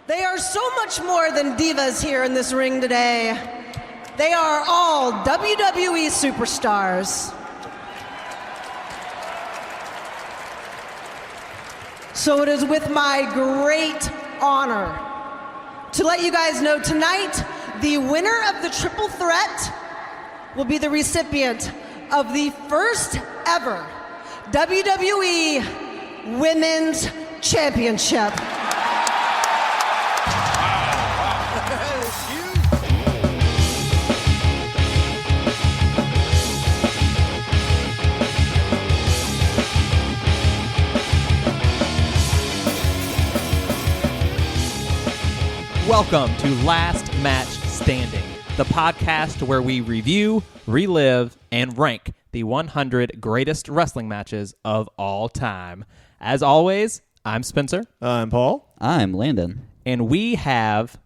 They are so much more than divas here in this ring today. They are all WWE superstars. So it is with my great honor to let you guys know tonight, the winner of the triple threat will be the recipient of the first ever WWE Women's Championship. Welcome to Last Match Standing, the podcast where we review, relive, and rank the 100 greatest wrestling matches of all time. As always, I'm Spencer. I'm Paul. I'm Landon. And we have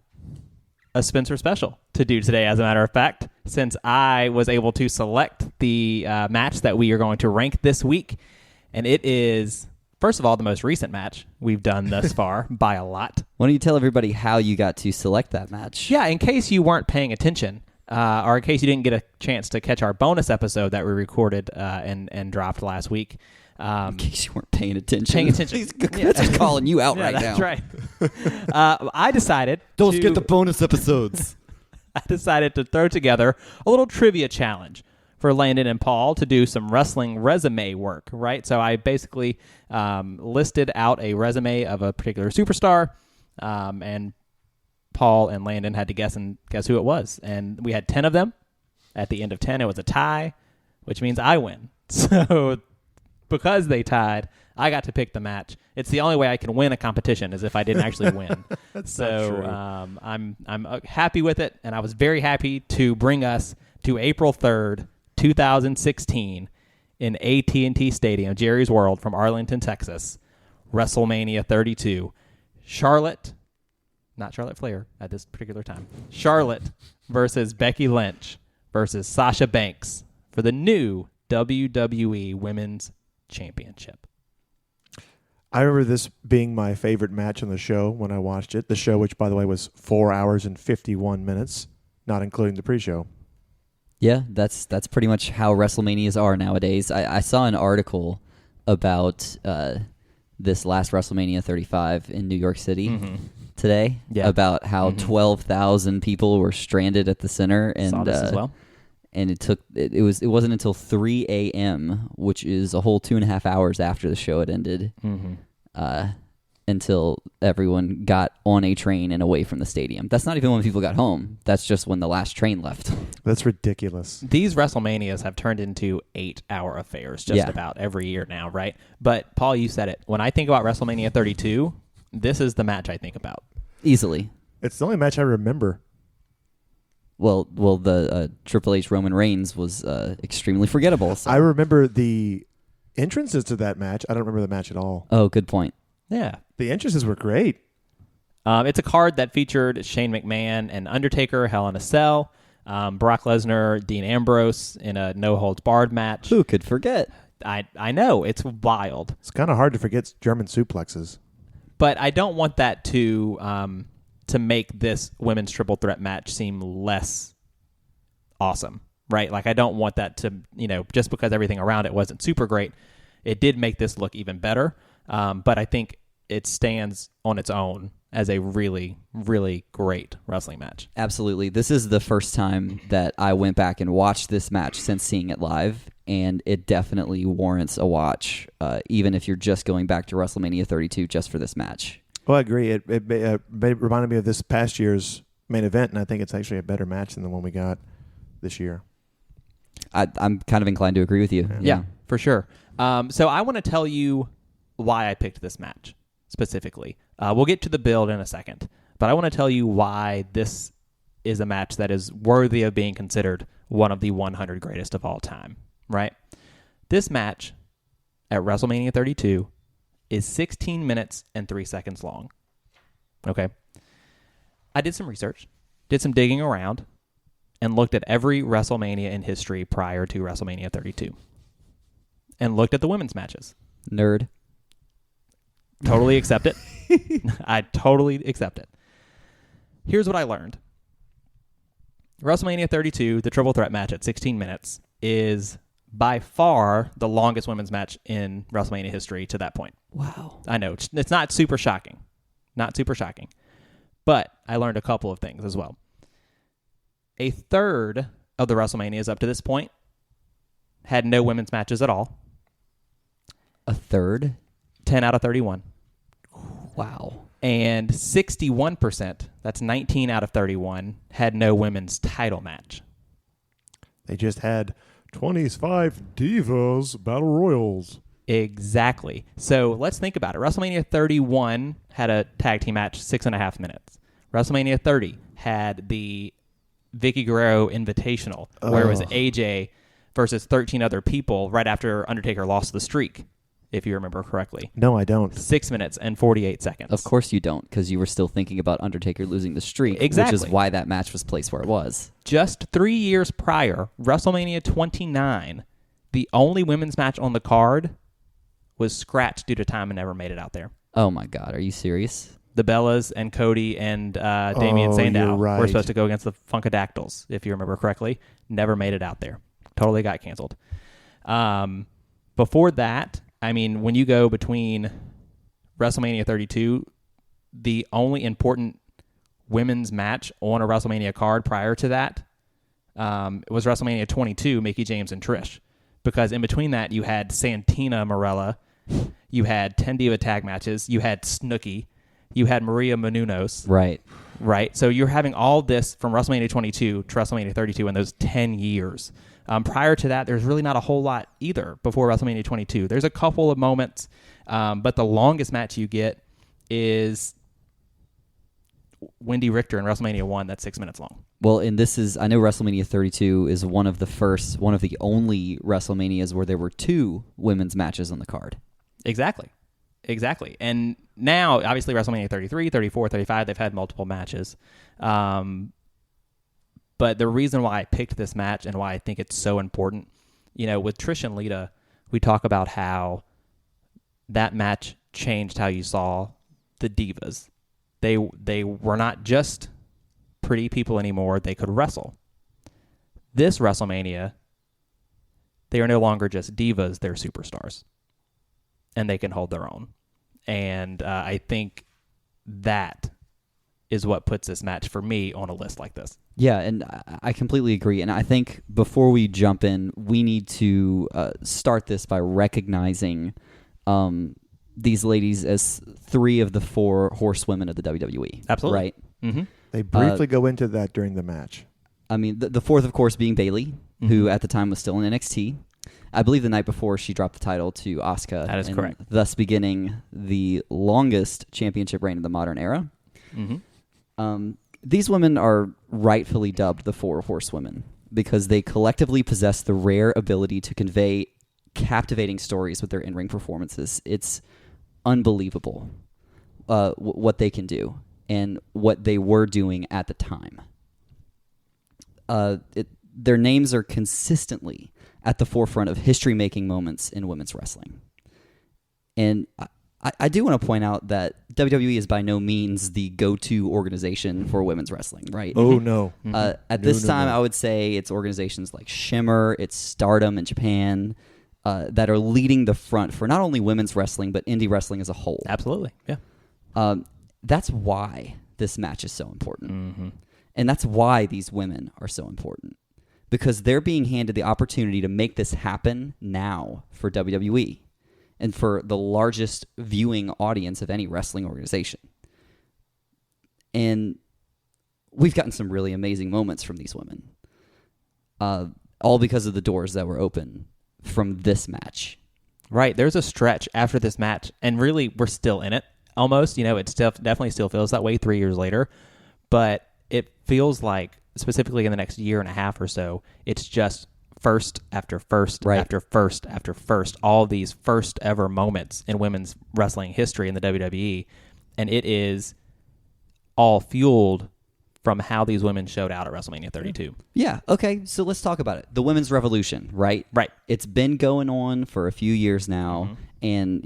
a Spencer special to do today, as a matter of fact, since I was able to select the match that we are going to rank this week. And it is, first of all, the most recent match we've done thus far by a lot. Why don't you tell everybody how you got to select that match? Yeah, in case you weren't paying attention, or in case you didn't get a chance to catch our bonus episode that we recorded and dropped last week. In case you weren't paying attention. He's calling you out right that's now. That's right. I decided Don't get the bonus episodes. I decided to throw together a little trivia challenge for Landon and Paul to do some wrestling resume work, right? So I basically listed out a resume of a particular superstar, and Paul and Landon had to guess who it was. And we had 10 of them. At the end of 10, it was a tie, which means I win. So because they tied, I got to pick the match. It's the only way I can win a competition is if I didn't actually win. So I'm happy with it, and I was very happy to bring us to April 3rd, 2016 in AT&T Stadium, Jerry's World from Arlington, Texas, WrestleMania 32. Not Charlotte Flair at this particular time. Charlotte versus Becky Lynch versus Sasha Banks for the new WWE Women's Championship. I remember this being my favorite match on the show when I watched it. The show, which, by the way, was 4 hours and 51 minutes, not including the pre-show. Yeah, that's pretty much how WrestleManias are nowadays. I saw an article about this last WrestleMania 35 in New York City today about how 12,000 people were stranded at the center, and saw this as well. And it wasn't until 3 a.m., which is a whole 2.5 hours after the show had ended, until everyone got on a train and away from the stadium. That's not even when people got home. That's just when the last train left. That's ridiculous. These WrestleManias have turned into 8-hour affairs just about every year now, right? But, Paul, you said it. When I think about WrestleMania 32, this is the match I think about. Easily. It's the only match I remember. Well, the Triple H Roman Reigns was extremely forgettable. So. I remember the entrances to that match. I don't remember the match at all. Oh, good point. Yeah. The entrances were great. It's a card that featured Shane McMahon and Undertaker, Hell in a Cell, Brock Lesnar, Dean Ambrose in a no-holds-barred match. Who could forget? I know. It's wild. It's kind of hard to forget German suplexes. But I don't want that to make this women's triple threat match seem less awesome, right? Like, I don't want that to, just because everything around it wasn't super great, it did make this look even better. But I think it stands on its own as a really, really great wrestling match. Absolutely. This is the first time that I went back and watched this match since seeing it live, and it definitely warrants a watch, even if you're just going back to WrestleMania 32 just for this match. Well, I agree. It reminded me of this past year's main event, and I think it's actually a better match than the one we got this year. I'm kind of inclined to agree with you. Yeah, for sure. So I want to tell you why I picked this match specifically. We'll get to the build in a second, but I want to tell you why this is a match that is worthy of being considered one of the 100 greatest of all time, right? This match at WrestleMania 32 is 16 minutes and 3 seconds long. Okay. I did some research, did some digging around, and looked at every WrestleMania in history prior to WrestleMania 32. And looked at the women's matches. Nerd. Totally accept it. I totally accept it. Here's what I learned. WrestleMania 32, the triple threat match at 16 minutes, is by far the longest women's match in WrestleMania history to that point. Wow. I know. It's not super shocking. Not super shocking. But I learned a couple of things as well. A third of the WrestleManias up to this point had no women's matches at all. A third? 10 out of 31. Wow. And 61%, that's 19 out of 31, had no women's title match. They just had 25 Divas Battle Royals. Exactly. So let's think about it. WrestleMania 31 had a tag team match, 6.5 minutes. WrestleMania 30 had the Vicky Guerrero Invitational, where it was AJ versus 13 other people right after Undertaker lost the streak, if you remember correctly. No, I don't. 6 minutes and 48 seconds. Of course you don't, because you were still thinking about Undertaker losing the streak, Exactly. which is why that match was placed where it was. Just 3 years prior, WrestleMania 29, the only women's match on the card was scratched due to time and never made it out there. Oh my God, are you serious? The Bellas and Cody and Damian Sandow right. were supposed to go against the Funkadactyls, if you remember correctly. Never made it out there. Totally got canceled. Before that, I mean, when you go between WrestleMania 32, the only important women's match on a WrestleMania card prior to that was WrestleMania 22, Mickie James and Trish. Because in between that, you had Santina Marella, you had 10 Diva tag matches, you had Snooki, you had Maria Menounos. Right. So you're having all this from WrestleMania 22 to WrestleMania 32 in those 10 years. Prior to that, there's really not a whole lot either before WrestleMania 22. There's a couple of moments, but the longest match you get is Wendy Richter in WrestleMania 1. That's 6 minutes long. Well, and I know WrestleMania 32 is one of the only WrestleManias where there were 2 women's matches on the card. Exactly. And now, obviously, WrestleMania 33, 34, 35, they've had multiple matches. But the reason why I picked this match and why I think it's so important, with Trish and Lita, we talk about how that match changed how you saw the Divas. They were not just pretty people anymore. They could wrestle. This WrestleMania, they are no longer just divas. They're superstars. And they can hold their own. And I think that is what puts this match for me on a list like this. Yeah, and I completely agree. And I think before we jump in, we need to start this by recognizing these ladies as 3 of the 4 horsewomen of the WWE. Absolutely. Right? Mm-hmm. They briefly go into that during the match. I mean, the 4th, of course, being Bayley, who at the time was still in NXT. I believe the night before she dropped the title to Asuka. That is correct. Thus beginning the longest championship reign in the modern era. Mm-hmm. These women are rightfully dubbed the 4 horsewomen because they collectively possess the rare ability to convey captivating stories with their in-ring performances. It's unbelievable what they can do and what they were doing at the time. Their names are consistently at the forefront of history-making moments in women's wrestling. And I do want to point out that WWE is by no means the go-to organization for women's wrestling, right? Oh, no. At this time, I would say it's organizations like Shimmer, it's Stardom in Japan, that are leading the front for not only women's wrestling, but indie wrestling as a whole. Absolutely, yeah. That's why this match is so important. Mm-hmm. And that's why these women are so important. Because they're being handed the opportunity to make this happen now for WWE and for the largest viewing audience of any wrestling organization. And we've gotten some really amazing moments from these women, all because of the doors that were open from this match. Right. There's a stretch after this match, and really we're still in it almost. It definitely still feels that way 3 years later, but it feels like, specifically in the next year and a half or so, it's just first after first after first after first, all these first ever moments in women's wrestling history in the WWE, and it is all fueled from how these women showed out at WrestleMania 32. Yeah, okay, so let's talk about it. The women's revolution, right? Right. It's been going on for a few years now, and,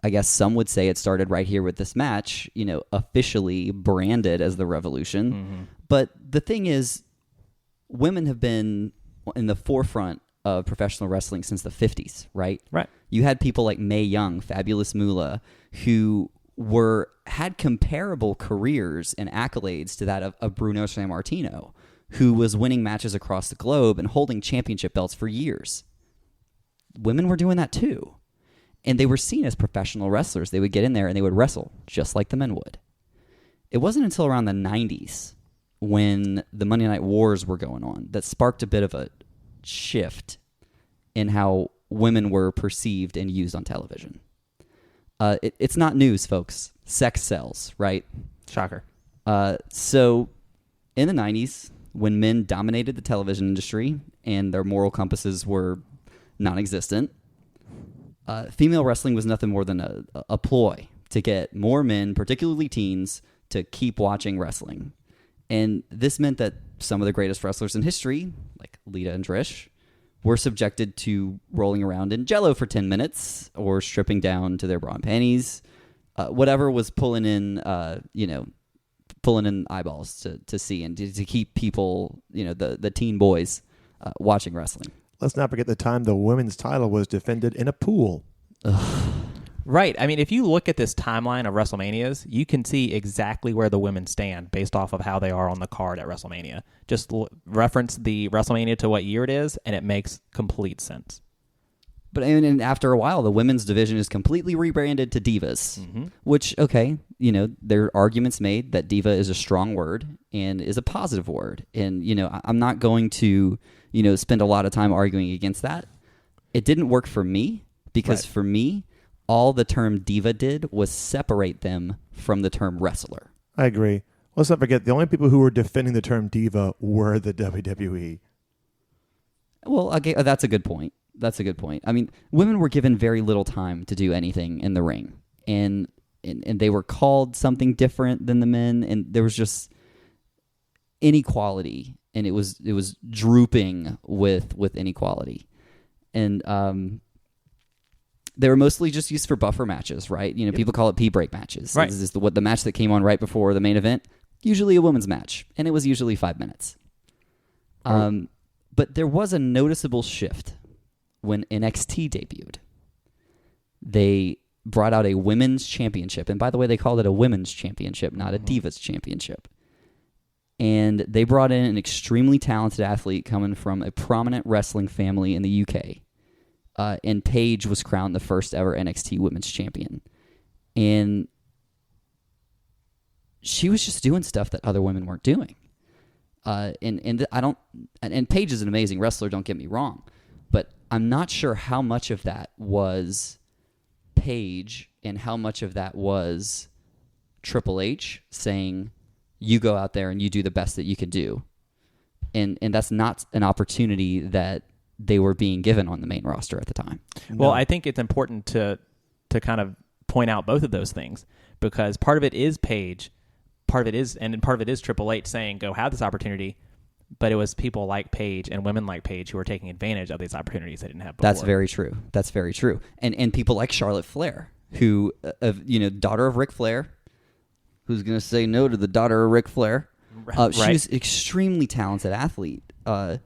I guess some would say it started right here with this match, officially branded as the Revolution. Mm-hmm. But the thing is, women have been in the forefront of professional wrestling since the 50s, right? Right. You had people like Mae Young, Fabulous Moolah, who had comparable careers and accolades to that of Bruno Sammartino, who was winning matches across the globe and holding championship belts for years. Women were doing that too. And they were seen as professional wrestlers. They would get in there and they would wrestle just like the men would. It wasn't until around the 90s when the Monday Night Wars were going on that sparked a bit of a shift in how women were perceived and used on television. It's not news, folks. Sex sells, right? Shocker. So in the 90s, when men dominated the television industry and their moral compasses were non-existent, female wrestling was nothing more than a ploy to get more men, particularly teens, to keep watching wrestling. And this meant that some of the greatest wrestlers in history, like Lita and Trish, were subjected to rolling around in Jell-O for 10 minutes or stripping down to their bra and panties, whatever was pulling in eyeballs to see and to keep people, the teen boys watching wrestling. Let's not forget the time the women's title was defended in a pool. Right. I mean, if you look at this timeline of WrestleManias, you can see exactly where the women stand based off of how they are on the card at WrestleMania. Just reference the WrestleMania to what year it is, and it makes complete sense. But and after a while, the women's division is completely rebranded to Divas, which, okay, there are arguments made that diva is a strong word and is a positive word. And, I'm not going to, spend a lot of time arguing against that. It didn't work for me because for me, all the term diva did was separate them from the term wrestler. I agree. Let's not forget, the only people who were defending the term diva were the WWE. Well, okay, that's a good point. I mean, women were given very little time to do anything in the ring, and they were called something different than the men, and there was just inequality, and it was drooping with inequality, and they were mostly just used for buffer matches, right? People call it pee break matches. Right. This is the match that came on right before the main event, usually a women's match, and it was usually 5 minutes. But there was a noticeable shift when NXT debuted. They brought out a women's championship. And by the way, they called it a women's championship, not a Divas championship. And they brought in an extremely talented athlete coming from a prominent wrestling family in the UK. And Paige was crowned the first ever NXT women's champion. And she was just doing stuff that other women weren't doing. And Paige is an amazing wrestler, don't get me wrong. But I'm not sure how much of that was Paige and how much of that was Triple H saying, you go out there and you do the best that you can do. And that's not an opportunity that they were being given on the main roster at the time. Well, I think it's important to kind of point out both of those things, because part of it is Paige, part of it is Triple H saying, go have this opportunity. But it was people like Paige and women like Paige who were taking advantage of these opportunities they didn't have before. That's very true. And people like Charlotte Flair, who, daughter of Ric Flair, who's going to say no to the daughter of Ric Flair. Right. She's an extremely talented athlete. And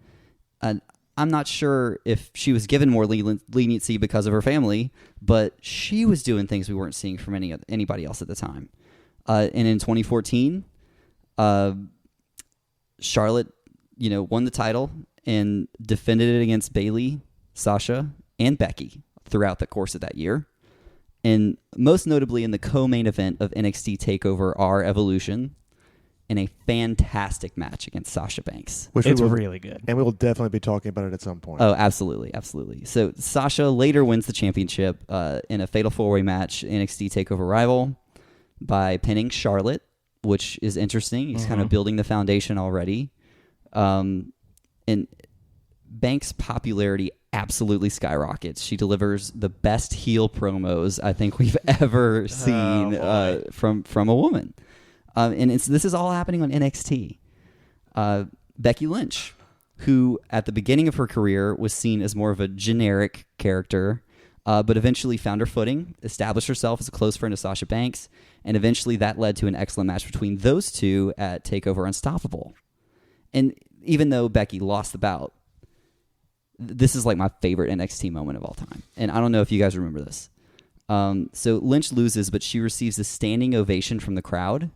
I'm not sure if she was given more leniency because of her family, but she was doing things we weren't seeing from anybody else at the time. And in 2014, Charlotte, won the title and defended it against Bayley, Sasha, and Becky throughout the course of that year. And most notably in the co-main event of NXT TakeOver R Evolution, in a fantastic match against Sasha Banks. Which it's really good. And we will definitely be talking about it at some point. Oh, absolutely. So Sasha later wins the championship in a fatal four-way match, NXT TakeOver Rival, by pinning Charlotte, which is interesting. He's kind of building the foundation already. And Banks' popularity absolutely skyrockets. She delivers the best heel promos I think we've ever seen from a woman. And this is all happening on NXT. Becky Lynch, who at the beginning of her career was seen as more of a generic character, but eventually found her footing, established herself as a close friend of Sasha Banks, and eventually that led to an excellent match between those two at TakeOver Unstoppable. And even though Becky lost the bout, this is like my favorite NXT moment of all time. And I don't know if you guys remember this. So Lynch loses, but she receives a standing ovation from the crowd,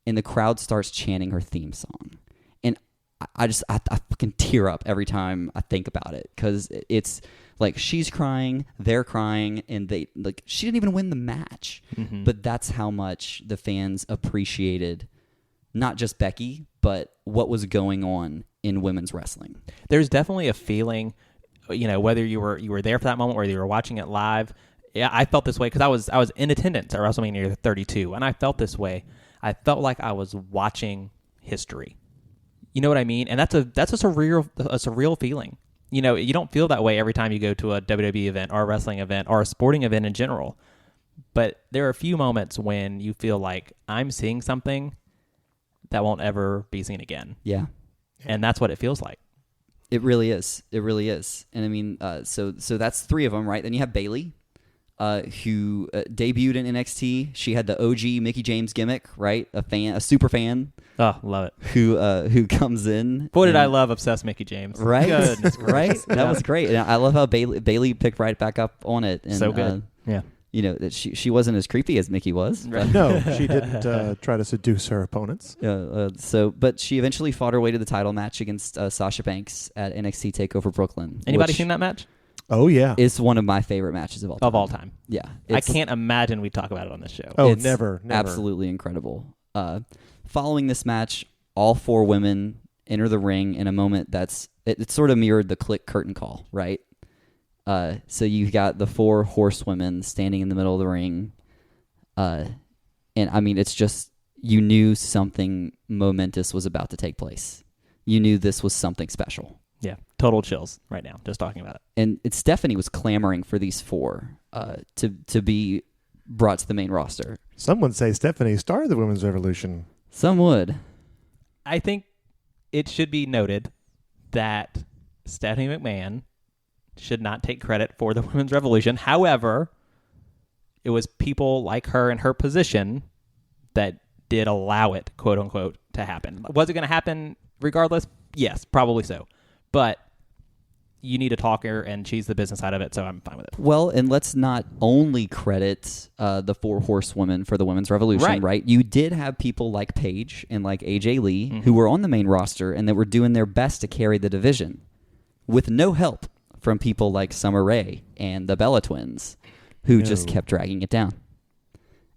and the crowd starts chanting her theme song. And I fucking tear up every time I think about it, because it's like she's crying, they're crying, and she didn't even win the match. Mm-hmm. But that's how much the fans appreciated not just Becky, but what was going on in women's wrestling. There's definitely a feeling, whether you were there for that moment, whether you were watching it live. Yeah, I felt this way because I was in attendance at WrestleMania 32, and I felt this way. I felt like I was watching history. You know what I mean? And that's a surreal feeling. You don't feel that way every time you go to a WWE event or a wrestling event or a sporting event in general. But there are a few moments when you feel like I'm seeing something that won't ever be seen again. Yeah. And that's what it feels like. It really is. It really is. And I mean, so that's three of them, right? Then you have Bayley, who debuted in NXT. She had the OG Mickie James gimmick, right? A super fan. Oh, love it. Who comes in. Boy, did I love obsessed Mickie James. Right? Goodness right? That was great. And I love how Bayley picked right back up on it. And, so good. Yeah. That she wasn't as creepy as Mickie was. Right. No, she didn't try to seduce her opponents. But she eventually fought her way to the title match against Sasha Banks at NXT TakeOver Brooklyn. Anybody seen that match? Oh, yeah. It's one of my favorite matches of all time. Of all time. Yeah. I can't imagine we talk about it on this show. Oh, it's never. Absolutely incredible. Following this match, all four women enter the ring in a moment it sort of mirrored the Click curtain call, right? So you've got the four horsewomen standing in the middle of the ring. And I mean, it's just, you knew something momentous was about to take place. You knew this was something special. Yeah, total chills right now, just talking about it. And Stephanie was clamoring for these four to be brought to the main roster. Some would say Stephanie started the women's revolution. Some would. I think it should be noted that Stephanie McMahon should not take credit for the women's revolution. However, it was people like her in her position that did allow it, quote unquote, to happen. Was it going to happen regardless? Yes, probably so. But you need a talker, and she's the business side of it, so I'm fine with it. Well, and let's not only credit the four horsewomen for the women's revolution, right? You did have people like Paige and like AJ Lee who were on the main roster and that were doing their best to carry the division with no help from people like Summer Rae and the Bella Twins, who just kept dragging it down.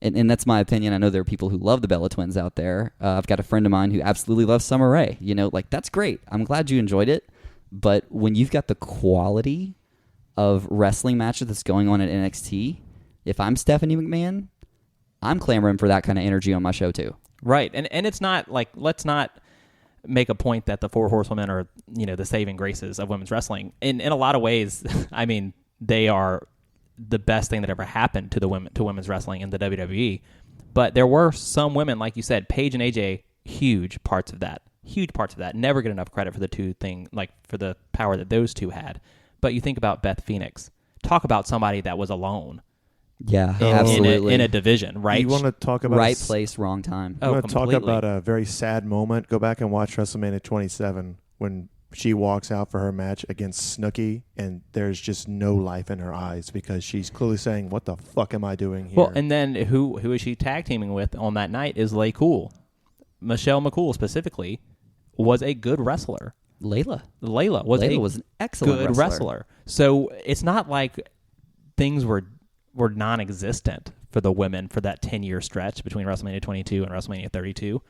And that's my opinion. I know there are people who love the Bella Twins out there. I've got a friend of mine who absolutely loves Summer Rae. That's great. I'm glad you enjoyed it. But when you've got the quality of wrestling matches that's going on at NXT, if I'm Stephanie McMahon, I'm clamoring for that kind of energy on my show too. Right. And it's not like, let's not make a point that the four horsewomen are, the saving graces of women's wrestling. In a lot of ways, I mean, they are the best thing that ever happened to women's wrestling in the WWE. But there were some women, like you said, Paige and AJ, huge parts of that. Never get enough credit for the two thing, like for the power that those two had. But you think about Beth Phoenix. Talk about somebody that was alone. Yeah, absolutely. In a division, right? You want to talk about right place, wrong time. You want to talk about a very sad moment? Go back and watch WrestleMania 27 when she walks out for her match against Snooki, and there's just no life in her eyes because she's clearly saying, "What the fuck am I doing here?" Well, and then who is she tag teaming with on that night is Lay Cool. Michelle McCool specifically was a good wrestler. Layla was an excellent good wrestler. So it's not like things were non-existent for the women for that 10-year stretch between WrestleMania 22 and WrestleMania 32.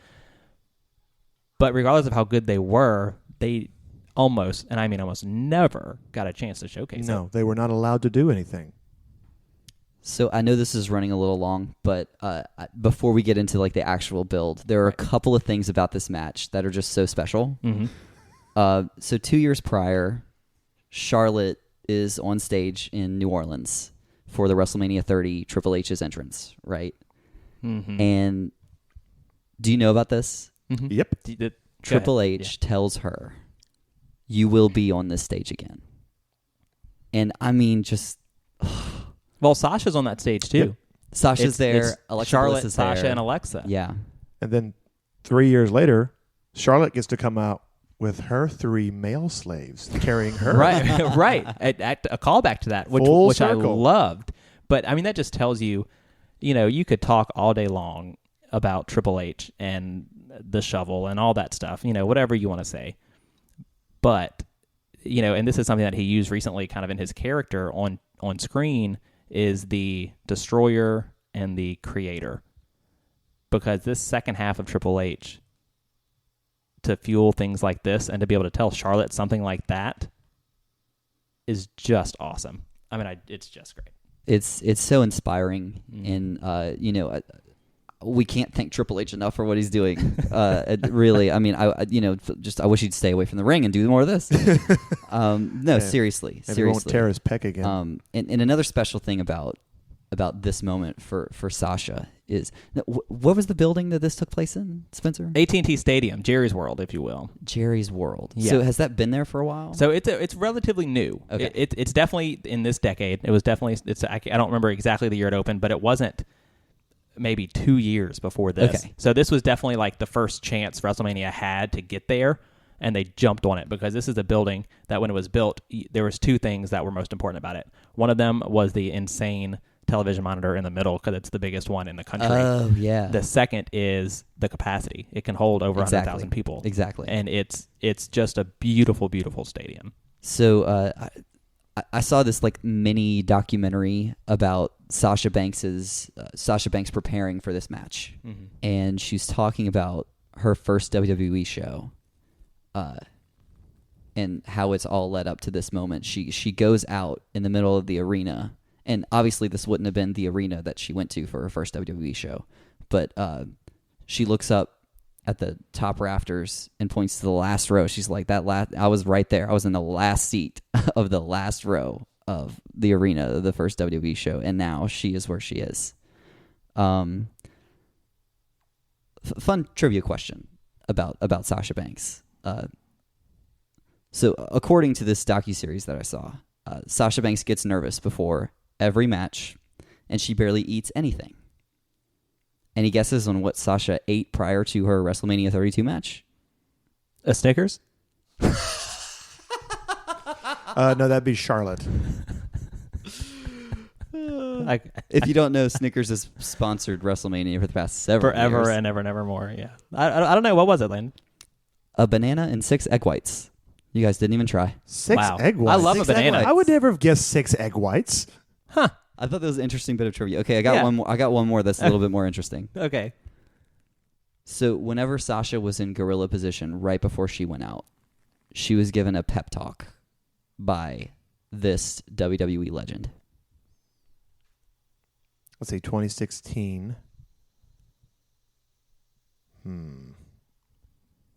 But regardless of how good they were, they almost never got a chance to showcase it. No, they were not allowed to do anything. So I know this is running a little long, but before we get into like the actual build, there are a couple of things about this match that are just so special. Mm-hmm. So 2 years prior, Charlotte is on stage in New Orleans for the WrestleMania 30 Triple H's entrance, right? Mm-hmm. And do you know about this? Mm-hmm. Yep. Triple H tells her, "You will be on this stage again." And I mean, just Well, Sasha's on that stage too. Yep. Sasha's there. It's Alexa Charlotte, Bliss is Sasha, there. and Alexa. Yeah. And then 3 years later, Charlotte gets to come out with her 3 male slaves carrying her. Right, right. A callback to that, Full which I circle. loved. But I mean, that just tells you, you could talk all day long about Triple H and the shovel and all that stuff, whatever you want to say. But, and this is something that he used recently kind of in his character on screen, is the destroyer and the creator. Because this second half of Triple H, to fuel things like this and to be able to tell Charlotte something like that is just awesome. I mean, it's just great. It's so inspiring, and we can't thank Triple H enough for what he's doing. Really, I mean, I wish he'd stay away from the ring and do more of this. Seriously, Maybe he won't tear his pec again. And another special thing about this moment for Sasha is, what was the building that this took place in, Spencer? AT&T Stadium, Jerry's World, if you will. Jerry's World. Yeah. So has that been there for a while? So it's relatively new. Okay. It's definitely in this decade. It was definitely, I don't remember exactly the year it opened, but it wasn't maybe 2 years before this. Okay. So this was definitely like the first chance WrestleMania had to get there, and they jumped on it because this is a building that when it was built, there was 2 things that were most important about it. One of them was the insane television monitor in the middle because it's the biggest one in the country. Oh, yeah. The second is the capacity. It can hold over 100,000 people. Exactly. And it's just a beautiful, beautiful stadium. So I saw this like mini documentary about Sasha Banks preparing for this match, and she's talking about her first WWE show, and how it's all led up to this moment. She goes out in the middle of the arena, and obviously this wouldn't have been the arena that she went to for her first WWE show, but she looks up at the top rafters and points to the last row. She's like, I was right there. I was in the last seat of the last row of the arena of the first WWE show, and now she is where she is. Fun trivia question about Sasha Banks. So according to this docuseries that I saw, Sasha Banks gets nervous before every match, and she barely eats anything. Any guesses on what Sasha ate prior to her WrestleMania 32 match? A Snickers? No, that'd be Charlotte. If you don't know, Snickers has sponsored WrestleMania for the past several Forever years. and ever and ever more, yeah. I don't know. What was it, Lynn? A banana and 6 egg whites. You guys didn't even try. 6 Wow. egg whites. I love a 6 egg banana. whites. I would never have guessed 6 egg whites. Huh. I thought that was an interesting bit of trivia. Okay, I got Yeah. one more. I got one more that's a little bit more interesting. Okay. So whenever Sasha was in gorilla position right before she went out, she was given a pep talk by this WWE legend. Let's see, 2016.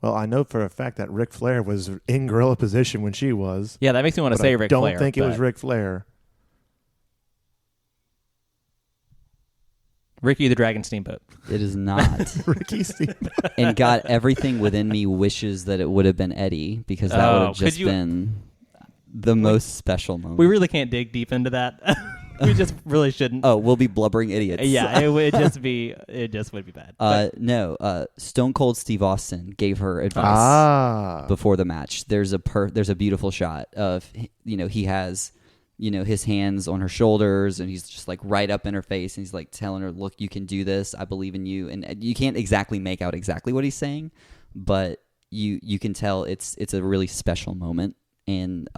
Well, I know for a fact that Ric Flair was in gorilla position when she was. Yeah, that makes me want to but say I Ric Flair. don't think it was but Ric Flair. Ricky the Dragon Steamboat. It is not. Ricky Steve. And God, everything within me wishes that it would have been Eddie, because that would have just been the most special moment. We really can't dig deep into that. We just really shouldn't. Oh, we'll be blubbering idiots. Yeah, it would just be bad. No, Stone Cold Steve Austin gave her advice before the match. There's a beautiful shot of, he has, his hands on her shoulders, and he's just like right up in her face, and he's like telling her, "Look, you can do this. I believe in you." And you can't exactly make out exactly what he's saying, but you can tell it's a really special moment, and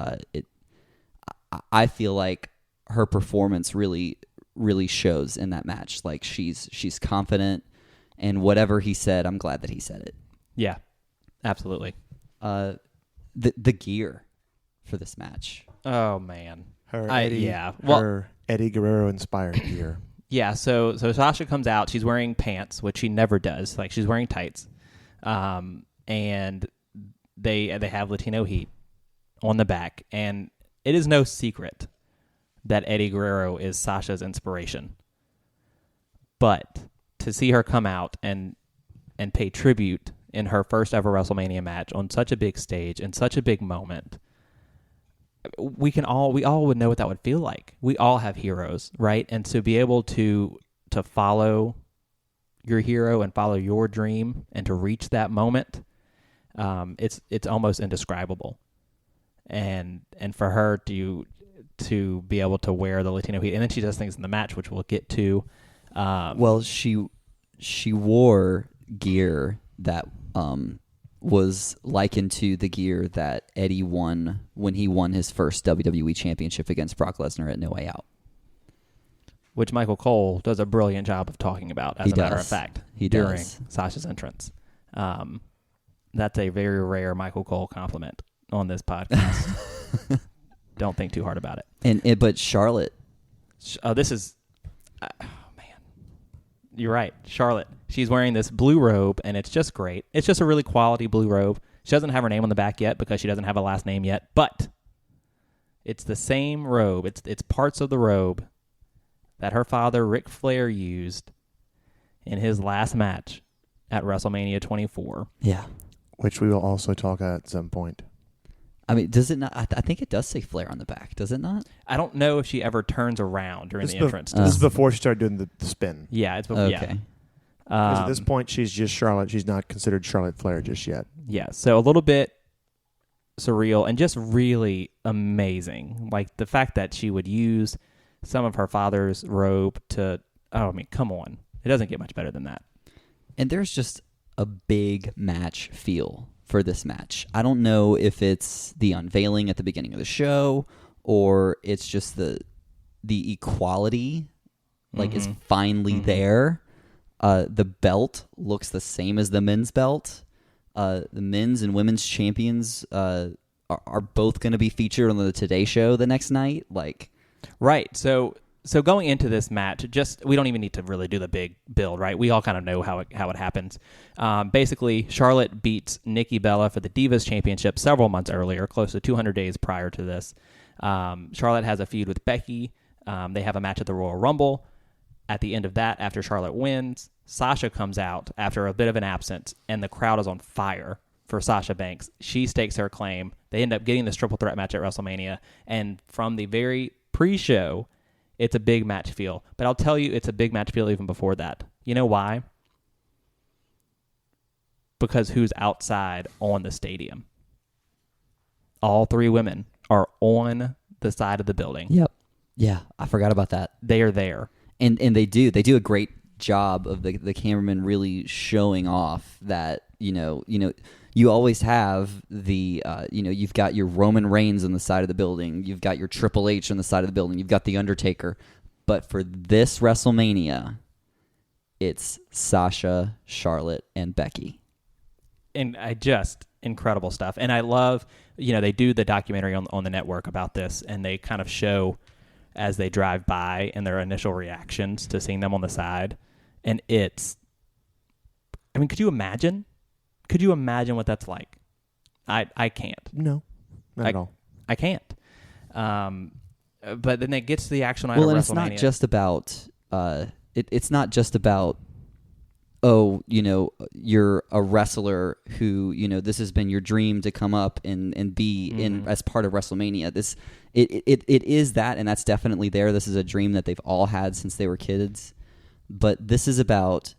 I feel like her performance really, really shows in that match. Like she's confident, and whatever he said, I'm glad that he said it. Yeah, absolutely. The gear for this match. Oh man. Her Eddie Guerrero inspired gear. Yeah, so Sasha comes out. She's wearing pants, which she never does. Like, she's wearing tights, and they have Latino heat on the back, and it is no secret that Eddie Guerrero is Sasha's inspiration. But to see her come out and pay tribute in her first ever WrestleMania match on such a big stage in such a big moment, we all would know what that would feel like. We all have heroes, right? And to be able to follow your hero and follow your dream and to reach that moment, it's almost indescribable. And for her to be able to wear the Latino heat, and then she does things in the match, which we'll get to. Well, she wore gear that was likened to the gear that Eddie won when he won his first WWE Championship against Brock Lesnar at No Way Out. Which Michael Cole does a brilliant job of talking about, as a matter of fact, during Sasha's entrance. That's a very rare Michael Cole compliment on this podcast. Don't think too hard about it. But Charlotte, this is, man, you're right, Charlotte. She's wearing this blue robe, and it's just great. It's just a really quality blue robe. She doesn't have her name on the back yet because she doesn't have a last name yet, but it's the same robe. It's parts of the robe that her father, Ric Flair, used in his last match at WrestleMania 24. Yeah. Which we will also talk at some point. I mean, does it not? I think it does say Flair on the back, does it not? I don't know if she ever turns around during the entrance. This is before she started doing the spin. Yeah, it's before. Okay. Yeah. Because at this point, she's just Charlotte. She's not considered Charlotte Flair just yet. Yeah, so a little bit surreal and just really amazing. Like the fact that she would use some of her father's robe to, come on. It doesn't get much better than that. And there's just a big match feel for this match. I don't know if it's the unveiling at the beginning of the show or it's just the equality, like it's finally there. The belt looks the same as the men's belt. The men's and women's champions are both going to be featured on the Today Show the next night. Right. So going into this match, we don't even need to really do the big build, right? We all kind of know how it happens. Basically, Charlotte beats Nikki Bella for the Divas Championship several months earlier, close to 200 days prior to this. Charlotte has a feud with Becky. They have a match at the Royal Rumble. At the end of that, after Charlotte wins, Sasha comes out after a bit of an absence, and the crowd is on fire for Sasha Banks. She stakes her claim. They end up getting this triple threat match at WrestleMania, and from the very pre-show, it's a big match feel. But I'll tell you, it's a big match feel even before that. You know why? Because who's outside on the stadium? All three women are on the side of the building. Yep. Yeah, I forgot about that. They are there. And they do a great job of the cameraman really showing off that, you always have the, you've got your Roman Reigns on the side of the building. You've got your Triple H on the side of the building. You've got the Undertaker. But for this WrestleMania, it's Sasha, Charlotte, and Becky. And incredible stuff. And I love, they do the documentary on the network about this, and they kind of show as they drive by and their initial reactions to seeing them on the side. And could you imagine? Could you imagine what that's like? I can't. No, not at all. I can't. But then it gets to the actual night of WrestleMania. It's not just about. It's not just about. Oh, you're a wrestler who, this has been your dream to come up and be in as part of WrestleMania. It is that, and that's definitely there. This is a dream that they've all had since they were kids. But this is about,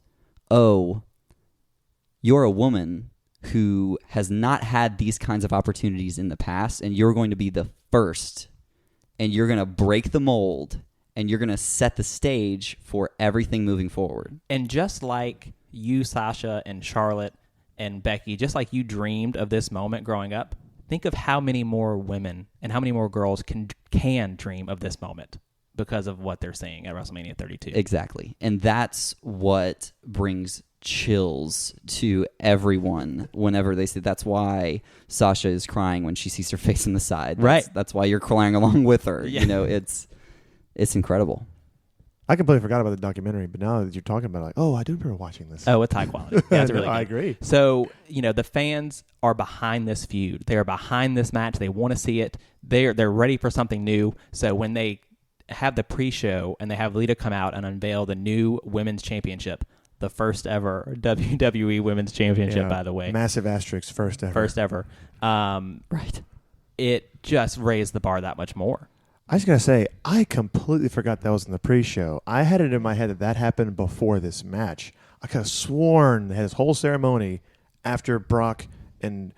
you're a woman who has not had these kinds of opportunities in the past, and you're going to be the first, and you're going to break the mold, and you're going to set the stage for everything moving forward. And just like you, Sasha, and Charlotte, and Becky, just like you dreamed of this moment growing up, think of how many more women and how many more girls can dream of this moment because of what they're seeing at WrestleMania 32. Exactly. And that's what brings chills to everyone whenever they see. That's why Sasha is crying when she sees her face on the side. That's why you're crying along with her. Yeah. It's incredible. I completely forgot about the documentary, but now that you're talking about it, I do remember watching this. Oh, it's high quality. Yeah, it's really good. I agree. So, the fans are behind this feud. They are behind this match. They want to see it. They're ready for something new. So when they have the pre-show and they have Lita come out and unveil the new women's championship, the first ever WWE women's championship, by the way. Massive asterisk, first ever. First ever. Right. it just raised the bar that much more. I was going to say, I completely forgot that was in the pre-show. I had it in my head that happened before this match. I could have sworn they had this whole ceremony after Brock and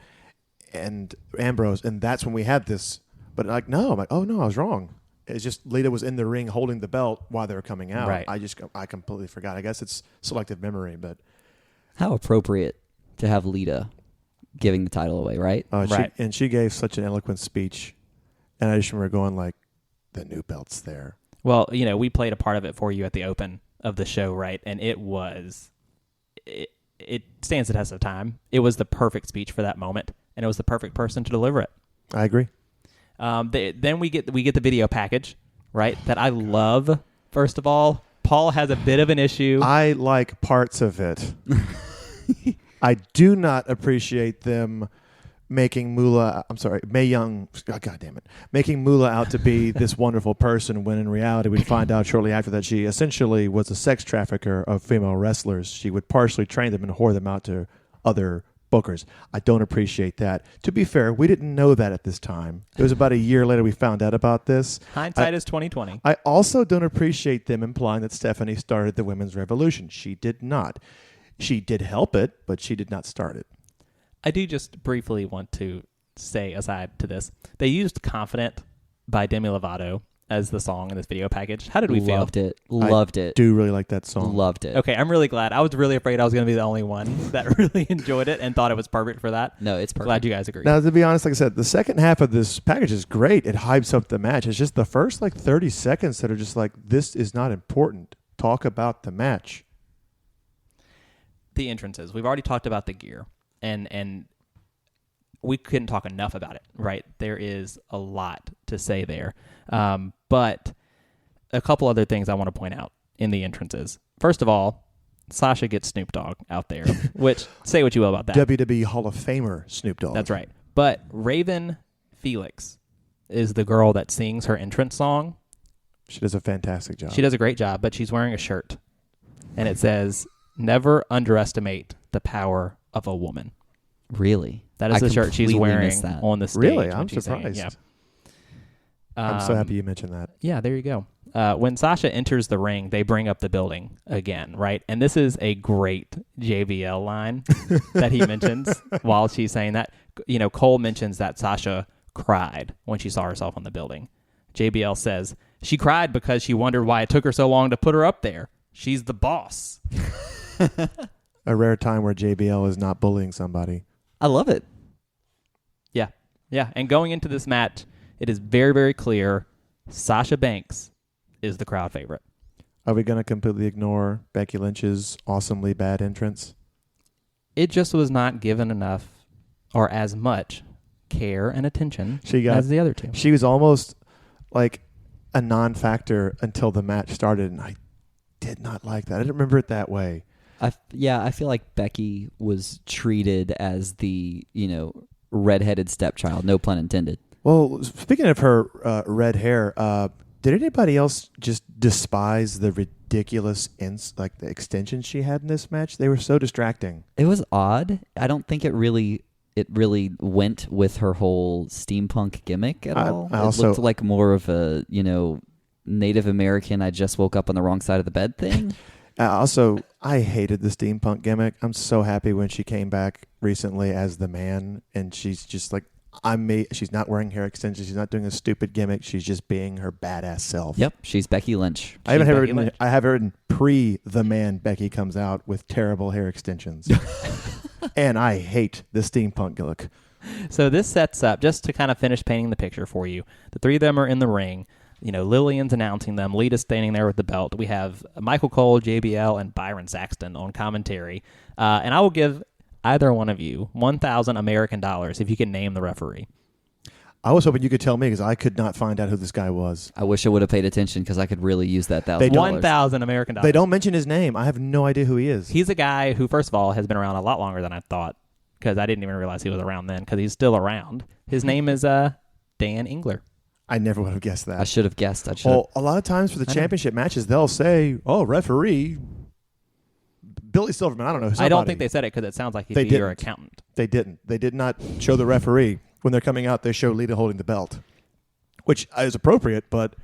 Ambrose, and that's when we had this. But like, no, I'm like, oh no, I was wrong. It's just Lita was in the ring holding the belt while they were coming out. Right. I completely forgot. I guess it's selective memory, but How appropriate to have Lita giving the title away, right? Right. She gave such an eloquent speech, and I just remember going like, the new belt's there. Well, we played a part of it for you at the open of the show, right? And it stands the test of time. It was the perfect speech for that moment, and it was the perfect person to deliver it. I agree. Then we get the video package, right? That I love. First of all, Paul has a bit of an issue. I like parts of it. I do not appreciate them making Mae Young, God damn it, making Moolah out to be this wonderful person when in reality we find out shortly after that she essentially was a sex trafficker of female wrestlers. She would partially train them and whore them out to other bookers. I don't appreciate that. To be fair, we didn't know that at this time. It was about a year later we found out about this. Hindsight is 20/20. I also don't appreciate them implying that Stephanie started the women's revolution. She did not. She did help it, but she did not start it. I do just briefly want to say, aside to this, they used Confident by Demi Lovato as the song in this video package. How did we feel? Loved it. Do really like that song. Loved it. Okay, I'm really glad. I was really afraid I was going to be the only one that really enjoyed it and thought it was perfect for that. No, it's perfect. Glad you guys agree. Now, to be honest, like I said, the second half of this package is great. It hypes up the match. It's just the first 30 seconds that are just like, this is not important. Talk about the match. The entrances. We've already talked about the gear. And we couldn't talk enough about it, right? There is a lot to say there. But a couple other things I want to point out in the entrances. First of all, Sasha gets Snoop Dogg out there, which, say what you will about that. WWE Hall of Famer Snoop Dogg. That's right. But Raven Felix is the girl that sings her entrance song. She does a fantastic job. She does a great job, but she's wearing a shirt. And it says, "Never underestimate the power of a woman." Really? That is the shirt she's completely wearing missed that. on the stage. Really? when I'm she's singing. surprised. Yeah. I'm so happy you mentioned that. Yeah, there you go. When Sasha enters the ring, they bring up the building again, right? And this is a great JBL line that he mentions while she's saying that. Cole mentions that Sasha cried when she saw herself on the building. JBL says, "She cried because she wondered why it took her so long to put her up there. She's the boss." A rare time where JBL is not bullying somebody. I love it. Yeah. Yeah. And going into this match, it is very, very clear Sasha Banks is the crowd favorite. Are we going to completely ignore Becky Lynch's awesomely bad entrance? It just was not given enough or as much care and attention as the other two. She was almost like a non-factor until the match started, and I did not like that. I didn't remember it that way. I feel like Becky was treated as the, redheaded stepchild, no pun intended. Well, speaking of her red hair, did anybody else just despise the ridiculous the extensions she had in this match? They were so distracting. It was odd. I don't think it really went with her whole steampunk gimmick at all. It looked like more of a, Native American, I just woke up on the wrong side of the bed thing. I hated the steampunk gimmick. I'm so happy when she came back recently as the Man, and she's just like, she's not wearing hair extensions. She's not doing a stupid gimmick. She's just being her badass self. Yep, she's Becky Lynch. I have her in pre-The Man Becky comes out with terrible hair extensions. And I hate the steampunk look. So this sets up, just to kind of finish painting the picture for you, the three of them are in the ring. Lillian's announcing them. Lita's standing there with the belt. We have Michael Cole, JBL, and Byron Saxton on commentary. And I will give either one of you $1,000 American dollars if you can name the referee. I was hoping you could tell me because I could not find out who this guy was. I wish I would have paid attention because I could really use that $1,000. $1,000 American dollars. They don't mention his name. I have no idea who he is. He's a guy who, first of all, has been around a lot longer than I thought, because I didn't even realize he was around then, because he's still around. His name is Dan Engler. I never would have guessed that. I should have guessed. Well, a lot of times for the championship matches, they'll say, referee, Billy Silverman. I don't know. I don't think they said it because it sounds like he'd be your accountant. They didn't. They did not show the referee. when they're coming out, they show Lita holding the belt, which is appropriate, but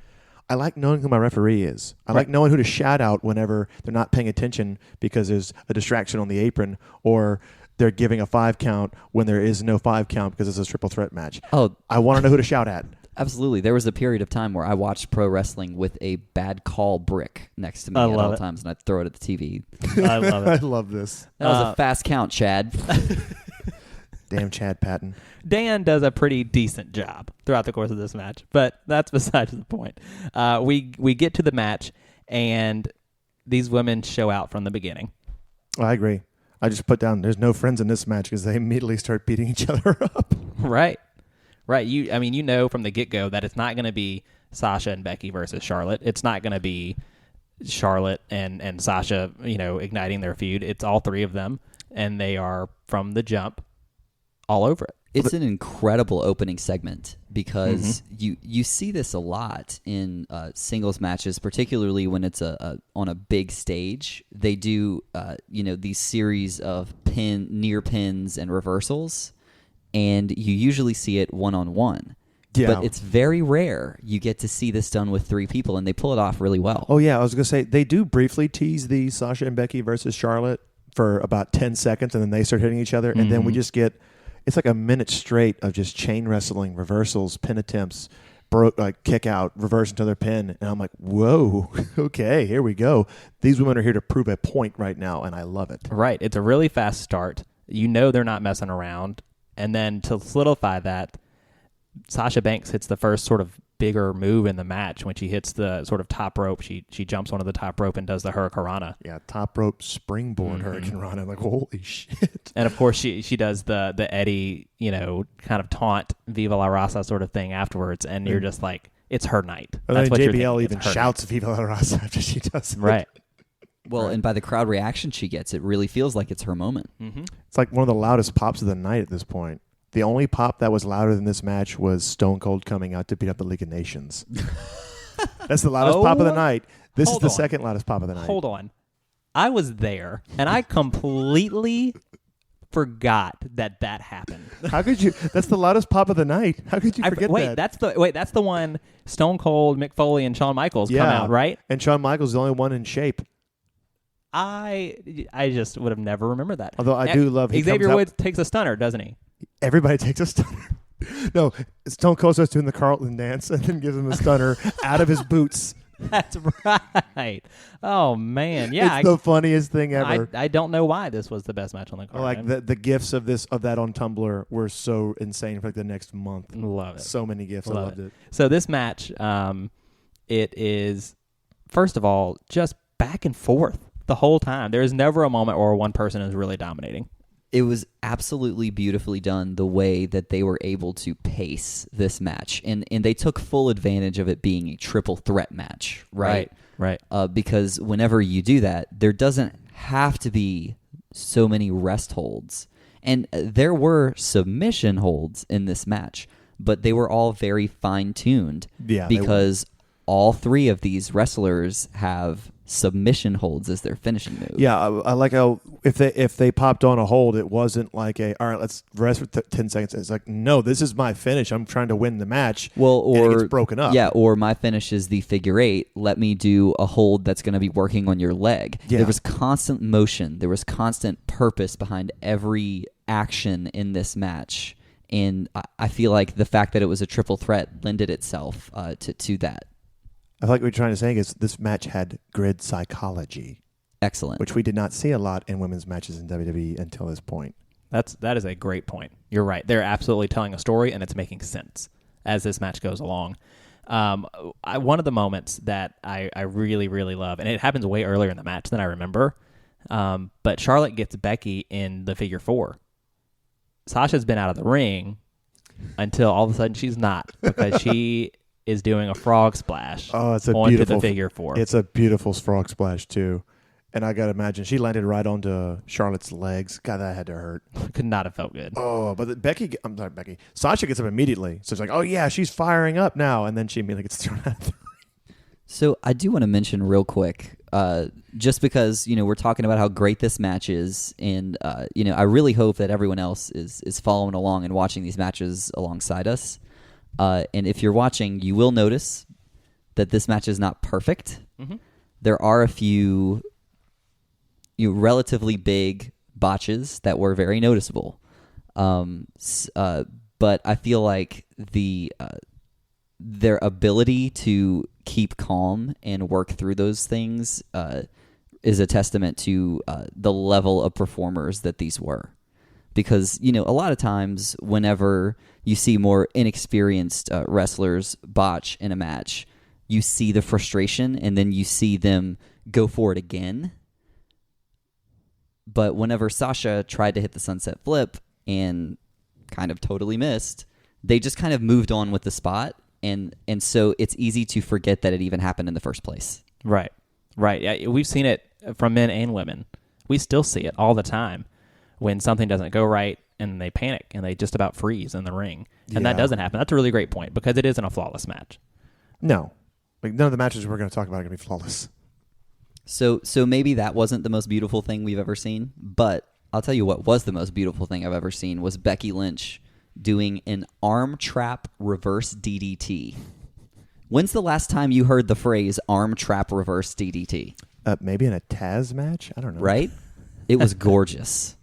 I like knowing who my referee is. I like knowing who to shout out whenever they're not paying attention because there's a distraction on the apron, or they're giving a 5 count when there is no 5 count because it's a triple threat match. Oh, I want to know who to shout at. Absolutely. There was a period of time where I watched pro wrestling with a bad call brick next to me at all times, and I'd throw it at the TV. I love it. I love this. That was a fast count, Chad. Damn Chad Patton. Dan does a pretty decent job throughout the course of this match, but that's besides the point. We get to the match, and these women show out from the beginning. I agree. I just put down there's no friends in this match because they immediately start beating each other up. Right. You know from the get-go that it's not going to be Sasha and Becky versus Charlotte. It's not going to be Charlotte and Sasha, igniting their feud. It's all three of them, and they are, from the jump, all over it. It's an incredible opening segment because you see this a lot in singles matches, particularly when it's on a big stage. They do these series of near pins and reversals, and you usually see it one-on-one. Yeah. But it's very rare you get to see this done with 3 people, and they pull it off really well. Oh, yeah. I was going to say, they do briefly tease the Sasha and Becky versus Charlotte for about 10 seconds, and then they start hitting each other, and then we just get... It's like a minute straight of just chain wrestling, reversals, pin attempts, kick out, reverse into their pin. And I'm like, whoa, okay, here we go. These women are here to prove a point right now, and I love it. Right. It's a really fast start. They're not messing around. And then to solidify that, Sasha Banks hits the first sort of bigger move in the match when she hits the sort of top rope. She jumps onto the top rope and does the Hurricanrana. Yeah, top rope springboard Hurricanrana. I'm like, holy shit. And of course she does the Eddie, kind of taunt Viva La Raza sort of thing afterwards, and you're just like, it's her night. And that's then what JBL you're thinking. even shouts Viva La Raza after she does it. Right. Well, and by the crowd reaction she gets, it really feels like it's her moment. Mm-hmm. It's like one of the loudest pops of the night at this point. The only pop that was louder than this match was Stone Cold coming out to beat up the League of Nations. That's the loudest pop of the night. This is the second loudest pop of the night. Hold on. I was there, and I completely forgot that happened. How could you? That's the loudest pop of the night. How could you forget that? That's the one Stone Cold, Mick Foley, and Shawn Michaels come out, right? And Shawn Michaels is the only one in shape. I just would have never remembered that. Although I do love Xavier Woods takes a stunner, doesn't he? Everybody takes a stunner. No, Stone Cold starts doing the Carlton dance and then gives him a stunner out of his boots. That's right. Oh man, yeah, it's the funniest thing ever. I don't know why this was the best match on the card. Like the gifs of that on Tumblr were so insane for like the next month. Love it. So many gifs. I loved it. So this match, it is first of all just back and forth the whole time. There is never a moment where one person is really dominating. It was absolutely beautifully done the way that they were able to pace this match. And they took full advantage of it being a triple threat match, right? Right. Because whenever you do that, there doesn't have to be so many rest holds. And there were submission holds in this match, but they were all very fine-tuned. Yeah, because all 3 of these wrestlers have submission holds as their finishing move. Yeah, I like how if they popped on a hold, it wasn't like all right, let's rest for 10 seconds. It's like, no, this is my finish. I'm trying to win the match. Well, or and it gets broken up. Yeah, or my finish is the figure 8. Let me do a hold that's going to be working on your leg. Yeah. There was constant motion. There was constant purpose behind every action in this match. And I feel like the fact that it was a triple threat lended itself to that. I like what you're trying to say is this match had grid psychology. Excellent. Which we did not see a lot in women's matches in WWE until this point. That is a great point. You're right. They're absolutely telling a story, and it's making sense as this match goes along. One of the moments that I really, really love, and it happens way earlier in the match than I remember, but Charlotte gets Becky in the figure 4. Sasha's been out of the ring until all of a sudden she's not, because she is doing a frog splash onto the figure 4. It's a beautiful frog splash, too. And I got to imagine, she landed right onto Charlotte's legs. God, that had to hurt. Could not have felt good. Oh, but Becky. Sasha gets up immediately. So it's like, oh, yeah, she's firing up now. And then she immediately gets thrown out of the ring. So I do want to mention real quick, just because, we're talking about how great this match is, and, I really hope that everyone else is following along and watching these matches alongside us. And if you're watching, you will notice that this match is not perfect. Mm-hmm. There are a few relatively big botches that were very noticeable. But I feel like their ability to keep calm and work through those things is a testament to the level of performers that these were. Because, a lot of times whenever you see more inexperienced wrestlers botch in a match, you see the frustration and then you see them go for it again. But whenever Sasha tried to hit the sunset flip and kind of totally missed, they just kind of moved on with the spot. And so it's easy to forget that it even happened in the first place. Right. Yeah, we've seen it from men and women. We still see it all the time when something doesn't go right and they panic and they just about freeze in the ring. And that doesn't happen. That's a really great point because it isn't a flawless match. No. Like, none of the matches we're going to talk about are going to be flawless. So maybe that wasn't the most beautiful thing we've ever seen, but I'll tell you what was the most beautiful thing I've ever seen was Becky Lynch doing an arm trap reverse DDT. When's the last time you heard the phrase arm trap reverse DDT? Maybe in a Taz match? I don't know. Right? It was gorgeous.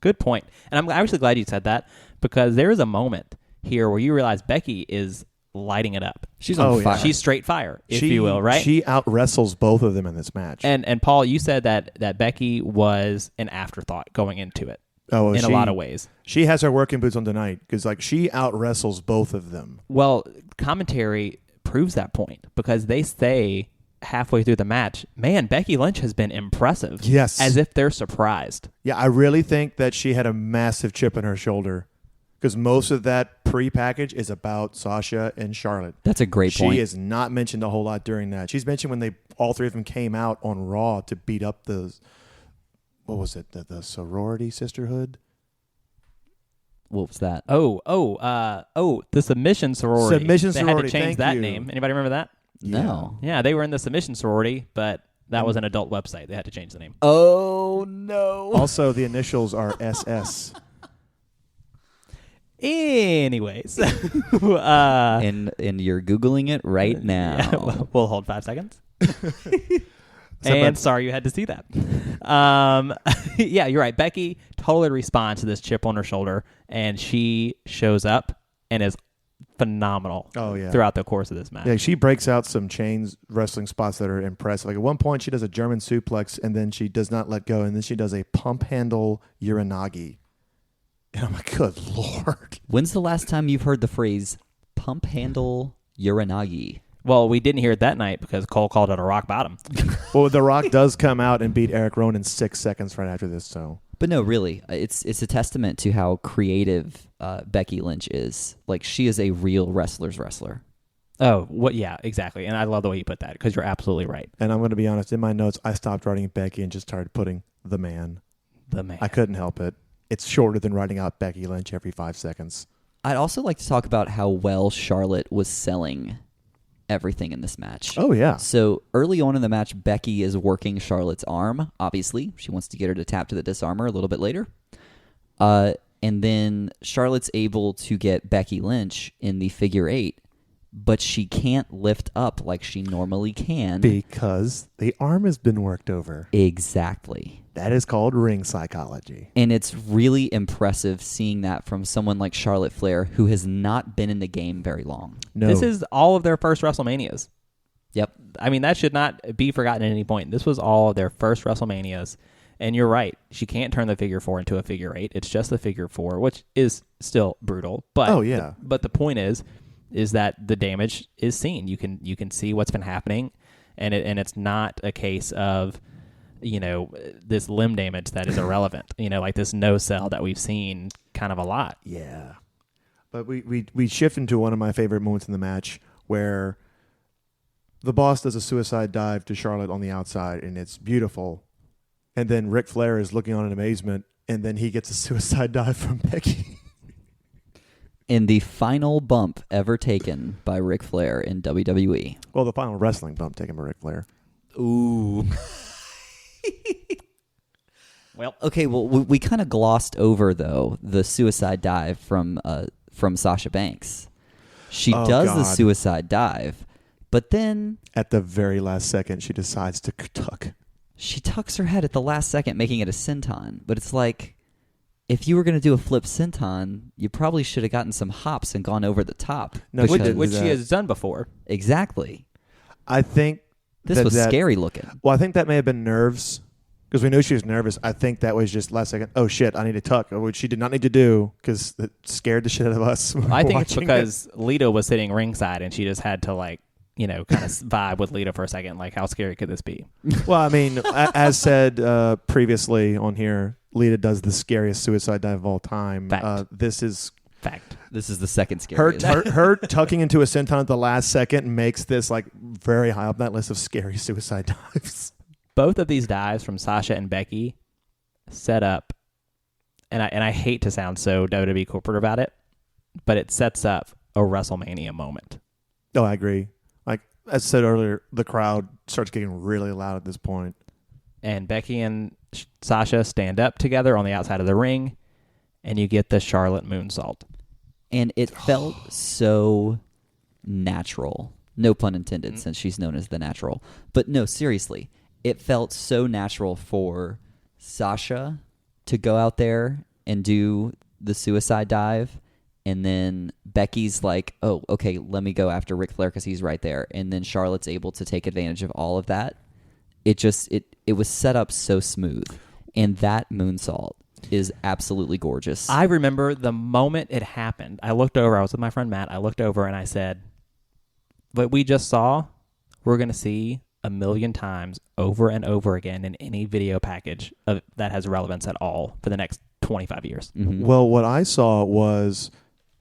Good point. And I'm actually glad you said that because there is a moment here where you realize Becky is lighting it up. She's on fire. She's straight fire, if you will, right? She out-wrestles both of them in this match. And Paul, you said that Becky was an afterthought going into it in a lot of ways. She has her working boots on tonight because she out-wrestles both of them. Well, commentary proves that point because they say halfway through the match, man, Becky Lynch has been impressive. Yes. As if they're surprised. Yeah, I really think that she had a massive chip on her shoulder because most of that pre-package is about Sasha and Charlotte. That's a great point. She is not mentioned a whole lot during that. She's mentioned when all three of them came out on Raw to beat up the sorority sisterhood. What was that? The submission sorority. Submission they sorority. Had to change Thank that you. name. Anybody remember that? No. Yeah, they were in the submission sorority, but that was an adult website. They had to change the name. Oh, no. Also, the initials are SS. Anyways. And you're Googling it right now. Yeah, we'll hold 5 seconds. And sorry you had to see that. Yeah, you're right. Becky totally responds to this chip on her shoulder, and she shows up and is phenomenal throughout the course of this match. Yeah, she breaks out some chains wrestling spots that are impressive. Like at one point, she does a German suplex, and then she does not let go, and then she does a pump handle uranagi. And I'm like, good Lord. When's the last time you've heard the phrase pump handle uranagi? Well, we didn't hear it that night because Cole called it a rock bottom. Well, The Rock does come out and beat Eric Rowan in 6 seconds right after this, so. But no, really, it's a testament to how creative Becky Lynch is. Like, she is a real wrestler's wrestler. Oh, what? Yeah, exactly. And I love the way you put that because you're absolutely right. And I'm going to be honest, in my notes, I stopped writing Becky and just started putting the man. The man. I couldn't help it. It's shorter than writing out Becky Lynch every 5 seconds. I'd also like to talk about how well Charlotte was selling everything in this match. Oh, yeah. So early on in the match, Becky is working Charlotte's arm, obviously. She wants to get her to tap to the disarmor a little bit later. And then Charlotte's able to get Becky Lynch in the figure 8, but she can't lift up like she normally can. Because the arm has been worked over. Exactly. That is called ring psychology. And it's really impressive seeing that from someone like Charlotte Flair, who has not been in the game very long. No. This is all of their first WrestleManias. Yep. I mean, that should not be forgotten at any point. This was all of their first WrestleManias. And you're right. She can't turn the figure 4 into a figure 8. It's just the figure 4, which is still brutal. But but the point is that the damage is seen. You can see what's been happening, and it's not a case of this limb damage that is irrelevant. Like this no sell that we've seen kind of a lot. Yeah. But we shift into one of my favorite moments in the match where the boss does a suicide dive to Charlotte on the outside, and it's beautiful. And then Ric Flair is looking on in amazement, and then he gets a suicide dive from Becky. In the final bump ever taken by Ric Flair in WWE. Well, the final wrestling bump taken by Ric Flair. Ooh. Well, Okay, well, we kind of glossed over, though, the suicide dive from Sasha Banks. She does the God. suicide dive, but then At the very last second, she decides to tuck. she tucks her head at the last second, making it a senton. But it's like, if you were going to do a flip senton, you probably should have gotten some hops and gone over the top. No, she which, didn't do which she that. has done before. Exactly. I think This was scary looking. Well, I think that may have been nerves because we knew she was nervous. I think that was just last second. Oh shit! I need to tuck, which she did not need to do because it scared the shit out of us. I think it's watching because Lita was sitting ringside and she just had to kind of vibe with Lita for a second. Like, how scary could this be? it. Well, I mean, as said previously on here, Lita does the scariest suicide dive of all time. Fact. This is Fact. This is the second her, scariest. her tucking into a senton at the last second makes this very high up that list of scary suicide dives. Both of these dives from Sasha and Becky set up, and I hate to sound so WWE corporate about it, but it sets up a WrestleMania moment. Oh, I agree. Like as said earlier, the crowd starts getting really loud at this point. And Becky and Sasha stand up together on the outside of the ring, and you get the Charlotte moonsault. And it felt so natural. No pun intended, since she's known as the natural. But no, seriously, it felt so natural for Sasha to go out there and do the suicide dive. And then Becky's like, oh, okay, let me go after Ric Flair because he's right there. And then Charlotte's able to take advantage of all of that. It was set up so smooth. And that moonsault is absolutely gorgeous. I remember the moment it happened. I looked over. I was with my friend Matt. I looked over and I said, what we just saw, we're going to see 1,000,000 times over and over again in any video package that has relevance at all for the next 25 years. Mm-hmm. Well, what I saw was,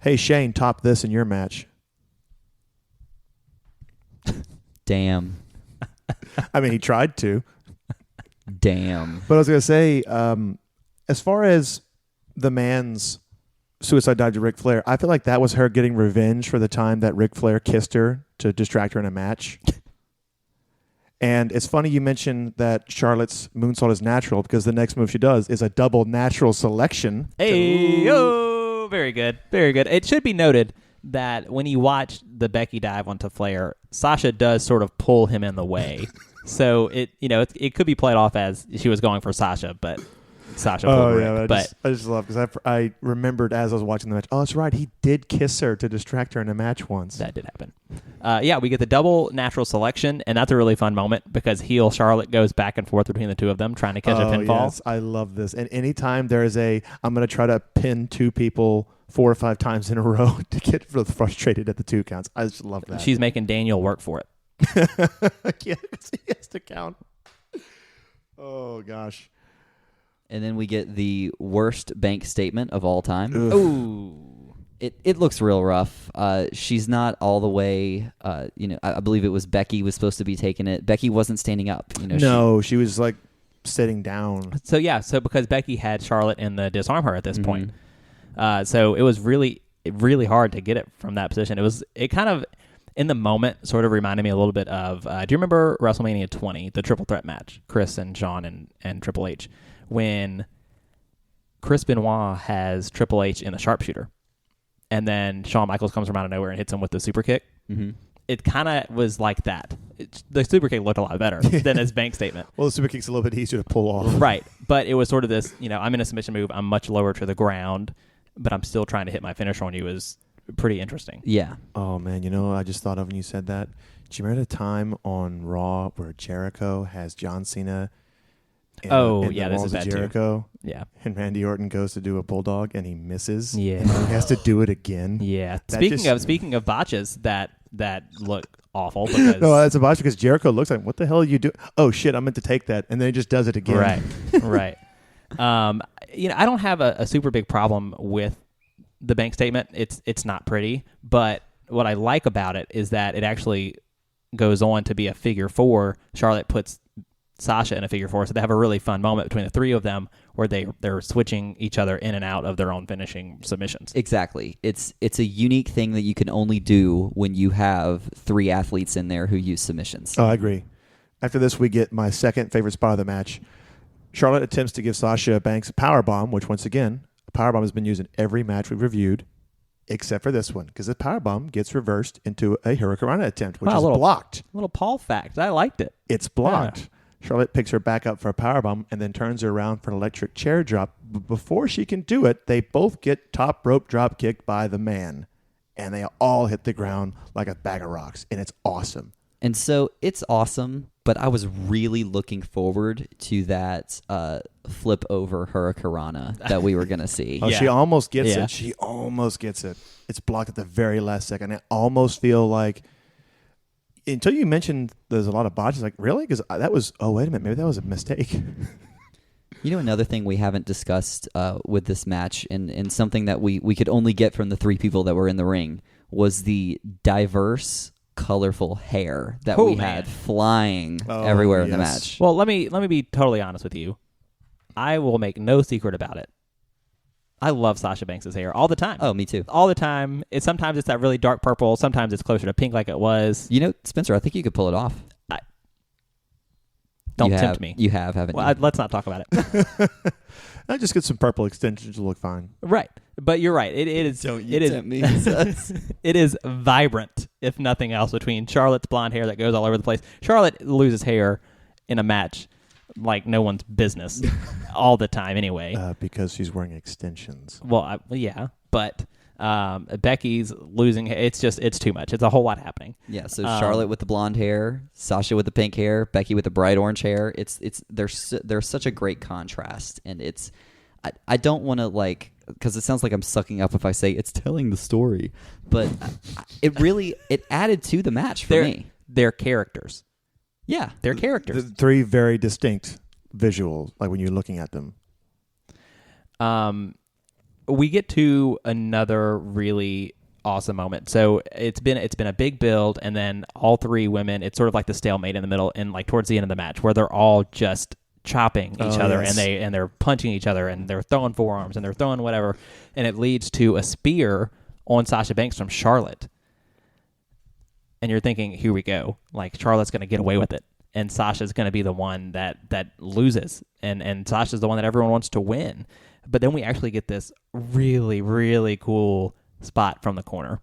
hey, Shane, top this in your match. Damn. I mean, he tried to. Damn. But I was going to say, as far as the man's suicide dive to Ric Flair, I feel like that was her getting revenge for the time that Ric Flair kissed her to distract her in a match. And it's funny you mentioned that Charlotte's moonsault is natural because the next move she does is a double natural selection. Hey, oh, very good. Very good. It should be noted that when you watch the Becky dive onto Flair, Sasha does sort of pull him in the way. So it could be played off as she was going for Sasha, but Sasha pulled Rick. I just love because I remembered as I was watching the match. Oh, that's right. He did kiss her to distract her in a match once. That did happen. We get the double natural selection, and that's a really fun moment because heel Charlotte goes back and forth between the two of them trying to catch a pinfall. Yes, I love this. And anytime there is I'm going to try to pin two people 4 or 5 times in a row to get frustrated at the 2 counts. I just love that. She's making Daniel work for it. Yeah, 'cause he has to count. Oh, gosh. And then we get the worst bank statement of all time. Ugh. Ooh. It looks real rough. She's not all the way. I believe it was Becky was supposed to be taking it. Becky wasn't standing up. She was like sitting down. So because Becky had Charlotte in the disarm her at this point, so it was really, really hard to get it from that position. It kind of in the moment sort of reminded me a little bit of. Do you remember WrestleMania 20, the triple threat match, Chris and Shawn and Triple H, when Chris Benoit has Triple H in the sharpshooter? And then Shawn Michaels comes from out of nowhere and hits him with the super kick. Mm-hmm. It kind of was like that. The super kick looked a lot better than his bank statement. Well, the super kick's a little bit easier to pull off. Right. But it was sort of this, I'm in a submission move. I'm much lower to the ground, but I'm still trying to hit my finisher on you is pretty interesting. Yeah. Oh, man. I just thought of when you said that. Do you remember the time on Raw where Jericho has John Cena in the this Walls is of bad Jericho? too. Yeah. And Randy Orton goes to do a bulldog and he misses. Yeah. And he has to do it again. Yeah. That Speaking of botches that look awful because No, that's a botch because Jericho looks like, what the hell are you doing? Oh, shit, I meant to take that. And then he just does it again. Right. I don't have a super big problem with the bank statement. It's not pretty, but what I like about it is that it actually goes on to be a figure 4. Charlotte puts Sasha in a figure 4, so they have a really fun moment between the three of them where they're switching each other in and out of their own finishing submissions. Exactly. It's a unique thing that you can only do when you have 3 athletes in there who use submissions. Oh, I agree. After this, we get my second favorite spot of the match. Charlotte attempts to give Sasha Banks a powerbomb, which once again, a powerbomb has been used in every match we've reviewed, except for this one, because the powerbomb gets reversed into a Hurricanrana attempt, which is blocked. Little Paul fact. I liked it. It's blocked. Yeah. Charlotte picks her back up for a powerbomb and then turns her around for an electric chair drop. But before she can do it, they both get top rope drop kicked by the man. And they all hit the ground like a bag of rocks. And it's awesome. And so it's awesome, but I was really looking forward to that flip over Hurricanrana that we were going to see. Oh, yeah. She almost gets it. She almost gets it. It's blocked at the very last second. I almost feel like, until you mentioned there's a lot of botches, like, really? Because that was, oh, wait a minute, maybe that was a mistake. You know, another thing we haven't discussed with this match, and something that we could only get from the three people that were in the ring, was the diverse, colorful hair that we had flying everywhere in the match. Well, let me be totally honest with you. I will make no secret about it. I love Sasha Banks' hair all the time. Oh, me too. All the time. Sometimes it's that really dark purple. Sometimes it's closer to pink like it was. You know, Spencer, I think you could pull it off. Don't tempt me. You have, haven't you? Let's not talk about it. I just get some purple extensions to look fine. Right. But you're right. It is. Don't you tempt me. It is vibrant, if nothing else, between Charlotte's blonde hair that goes all over the place. Charlotte loses hair in a match like no one's business all the time anyway. Because she's wearing extensions. Well, yeah, but Becky's losing. It's too much. It's a whole lot happening. Yeah. So Charlotte with the blonde hair, Sasha with the pink hair, Becky with the bright orange hair. There's such a great contrast, and I don't want to because it sounds like I'm sucking up if I say it's telling the story, but it added to the match for me. They're characters. Yeah, they're characters. Three very distinct visuals, like when you're looking at them. We get to another really awesome moment. So it's been a big build, and then all three women, it's sort of like the stalemate in the middle, and like towards the end of the match, where they're all just chopping each other, yes. and they're punching each other, and they're throwing forearms, and they're throwing whatever, and it leads to a spear on Sasha Banks from Charlotte. And you're thinking, here we go. Like, Charlotte's going to get away with it. And Sasha's going to be the one that loses. And Sasha's the one that everyone wants to win. But then we actually get this really, really cool spot from the corner.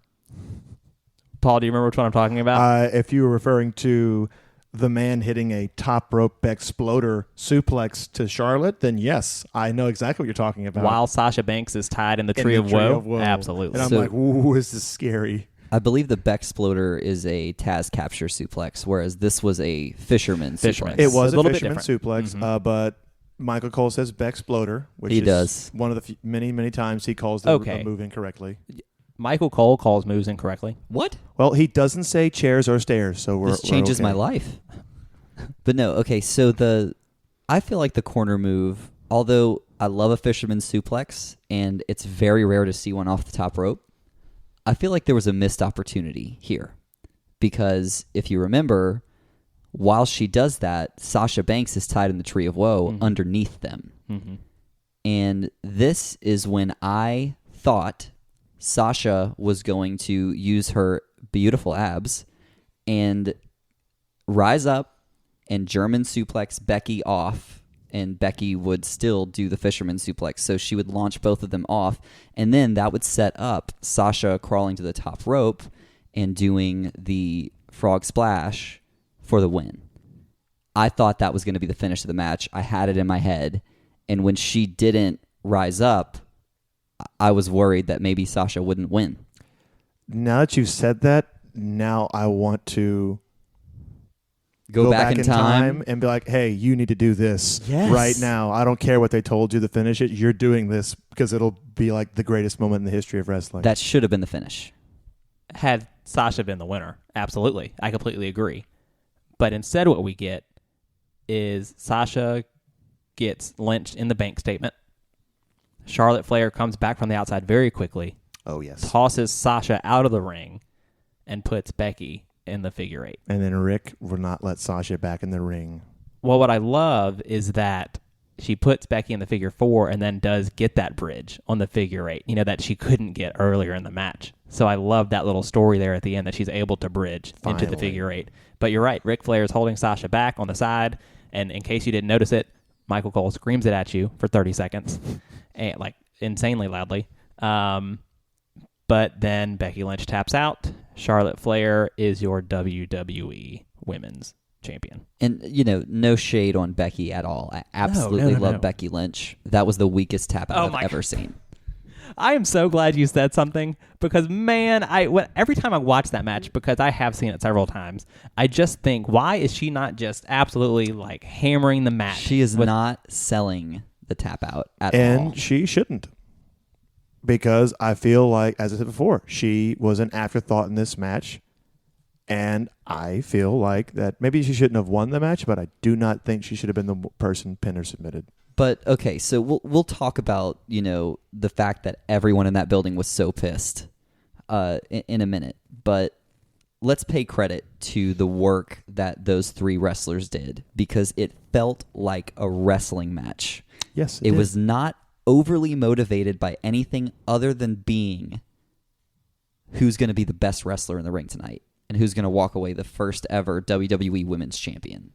Paul, do you remember which one I'm talking about? If you were referring to the man hitting a top rope exploder suplex to Charlotte, then yes, I know exactly what you're talking about. While Sasha Banks is tied in the Tree of Woe? Absolutely. And I'm like, ooh, this is scary. I believe the Bexploder is a Taz capture suplex, whereas this was a fisherman suplex. It was a little fisherman bit suplex, but Michael Cole says Bexploder, which he is does. One of the many, many times he calls the move incorrectly. Michael Cole calls moves incorrectly. What? Well, he doesn't say chairs or stairs, so this changes my life. But no, okay, so I feel like the corner move, although I love a fisherman suplex, and it's very rare to see one off the top rope, I feel like there was a missed opportunity here. Because if you remember, while she does that, Sasha Banks is tied in the Tree of Woe underneath them. Mm-hmm. And this is when I thought Sasha was going to use her beautiful abs and rise up and German suplex Becky off, and Becky would still do the fisherman suplex. So she would launch both of them off, and then that would set up Sasha crawling to the top rope and doing the frog splash for the win. I thought that was going to be the finish of the match. I had it in my head, and when she didn't rise up, I was worried that maybe Sasha wouldn't win. Now that you've said that, now I want to go back in time and be like, hey, you need to do this right now. I don't care what they told you to finish it. You're doing this because it'll be like the greatest moment in the history of wrestling. That should have been the finish. Had Sasha been the winner, absolutely. I completely agree. But instead what we get is Sasha gets lynched in the bank statement. Charlotte Flair comes back from the outside very quickly. Oh, yes. Tosses Sasha out of the ring and puts Becky in the figure eight. And then Rick will not let Sasha back in the ring. Well, what I love is that she puts Becky in the figure 4 and then does get that bridge on the figure 8, that she couldn't get earlier in the match. So I love that little story there at the end that she's able to bridge into the figure 8. But you're right, Ric Flair is holding Sasha back on the side, and in case you didn't notice it, Michael Cole screams it at you for 30 seconds, and like insanely loudly. But then Becky Lynch taps out. Charlotte Flair is your WWE Women's Champion. And, no shade on Becky at all. I absolutely love Becky Lynch. That was the weakest tap out I've ever seen. I am so glad you said something because, man, every time I watch that match, because I have seen it several times, I just think, why is she not just absolutely like hammering the match? She is not selling the tap out at all. And she shouldn't. Because I feel like, as I said before, she was an afterthought in this match. And I feel like that maybe she shouldn't have won the match, but I do not think she should have been the person pinned or submitted. But, okay, so we'll talk about, the fact that everyone in that building was so pissed in a minute. But let's pay credit to the work that those 3 wrestlers did because it felt like a wrestling match. Yes, it was not overly motivated by anything other than being who's going to be the best wrestler in the ring tonight and who's going to walk away the first ever WWE Women's Champion.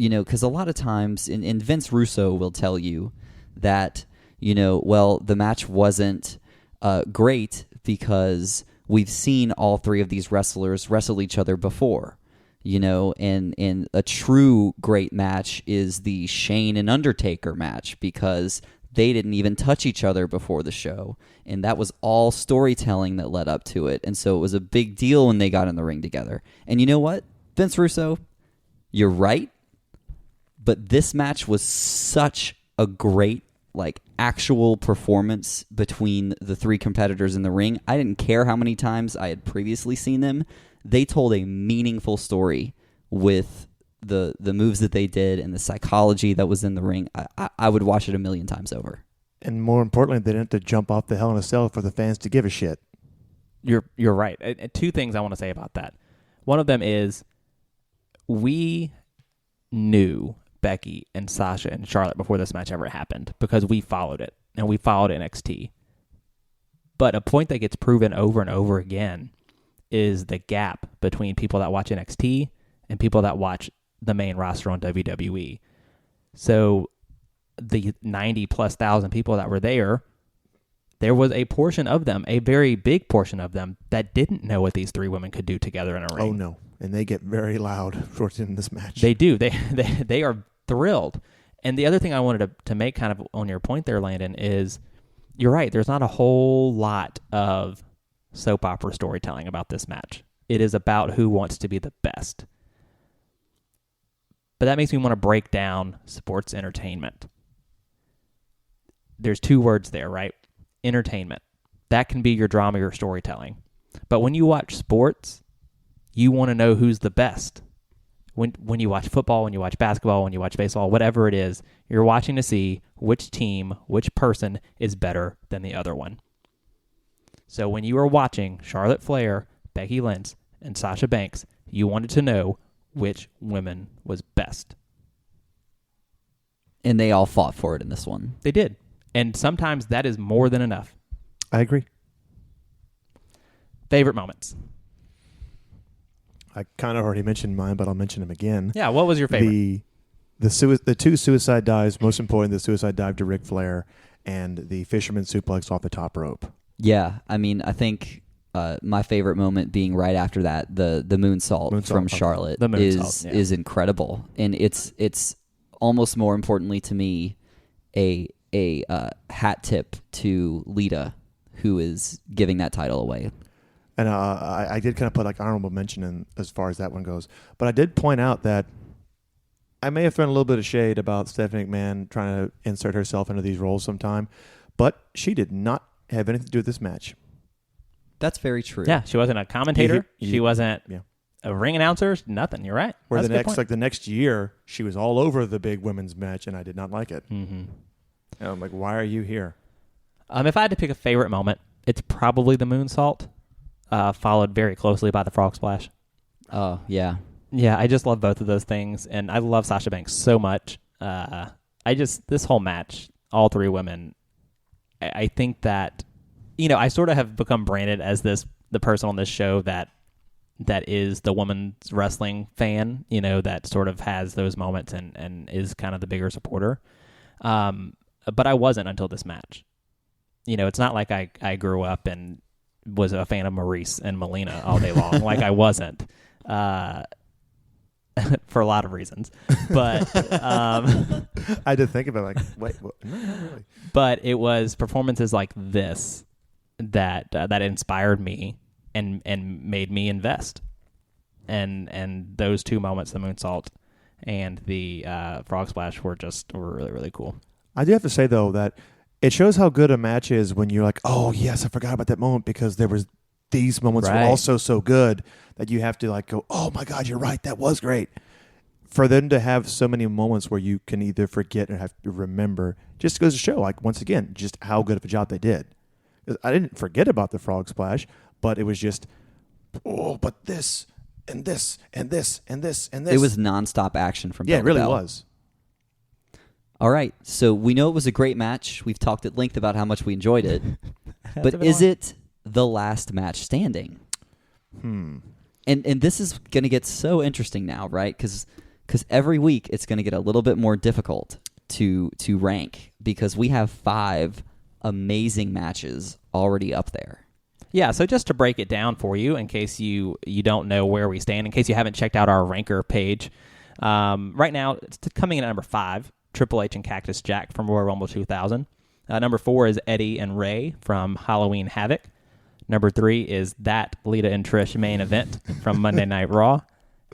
Because a lot of times, and Vince Russo will tell you that, the match wasn't great because we've seen all 3 of these wrestlers wrestle each other before. And a true great match is the Shane and Undertaker match because they didn't even touch each other before the show. And that was all storytelling that led up to it. And so it was a big deal when they got in the ring together. And you know what, Vince Russo, you're right. But this match was such a great, actual performance between the 3 competitors in the ring. I didn't care how many times I had previously seen them. They told a meaningful story with the moves that they did and the psychology that was in the ring. I would watch it 1,000,000 times over. And more importantly, they didn't have to jump off the Hell in a Cell for the fans to give a shit. You're right. 2 things I want to say about that. One of them is we knew Becky and Sasha and Charlotte before this match ever happened because we followed it, and we followed NXT. But a point that gets proven over and over again is the gap between people that watch NXT and people that watch the main roster on WWE. So the 90+ thousand people that were there was a portion of them, a very big portion of them, that didn't know what these 3 women could do together in a ring. Oh, no. And they get very loud towards the end of this match. They do. They are thrilled. And the other thing I wanted to make kind of on your point there, Landon, is you're right. There's not a whole lot of soap opera storytelling about this match. It is about who wants to be the best. But that makes me want to break down sports entertainment. There's 2 words there, right? Entertainment. That can be your drama, your storytelling. But when you watch sports, you want to know who's the best. When you watch football, when you watch basketball, when you watch baseball, whatever it is, you're watching to see which team, which person is better than the other one. So when you were watching Charlotte Flair, Becky Lynch, and Sasha Banks, you wanted to know which woman was best. And they all fought for it in this one. They did. And sometimes that is more than enough. I agree. Favorite moments? I kind of already mentioned mine, but I'll mention them again. Yeah, what was your favorite? The 2 suicide dives, most important, the suicide dive to Ric Flair and the fisherman suplex off the top rope. Yeah, I mean, I think my favorite moment being right after that, the moonsault from Charlotte is incredible. And it's almost more importantly to me a hat tip to Lita, who is giving that title away. And I did kind of put honorable mention in as far as that one goes. But I did point out that I may have thrown a little bit of shade about Stephanie McMahon trying to insert herself into these roles sometime, but she did not have anything to do with this match. That's very true. Yeah, she wasn't a commentator. She wasn't a ring announcer. Nothing. You're right. Where the next year, she was all over the big women's match, and I did not like it. Mm-hmm. And I'm like, why are you here? If I had to pick a favorite moment, it's probably the moonsault. Followed very closely by the frog splash. Oh, yeah. Yeah, I just love both of those things, and I love Sasha Banks so much. This whole match, all three women, I think that, I sort of have become branded as the person on this show that is the women's wrestling fan, that sort of has those moments and is kind of the bigger supporter. But I wasn't until this match. It's not like I grew up and was a fan of Maurice and Melina all day long. Like I wasn't, for a lot of reasons. But I had to think about wait, no, not really. But it was performances like this that inspired me and made me invest. And those two moments, the moonsault and the frog splash, were really, really cool. I do have to say though that it shows how good a match is when you're like, oh yes, I forgot about that moment because there was these moments were also so good that you have to go, oh my God, you're right, that was great. For them to have so many moments where you can either forget or have to remember, just goes to show, once again, just how good of a job they did. I didn't forget about the frog splash, but it was just, but this and this and this and this and this. It was nonstop action from it really bell. was. All right, so we know it was a great match. We've talked at length about how much we enjoyed it. But is it the last match standing? And this is going to get so interesting now, right? Because every week it's going to get a little bit more difficult to rank because we have 5 amazing matches already up there. Yeah, so just to break it down for you, in case you don't know where we stand, in case you haven't checked out our ranker page, right now it's coming in at number 5, Triple H and Cactus Jack from Royal Rumble 2000. Number 4 is Eddie and Ray from Halloween Havoc. Number 3 is That Lita and Trish main event from Monday Night Raw.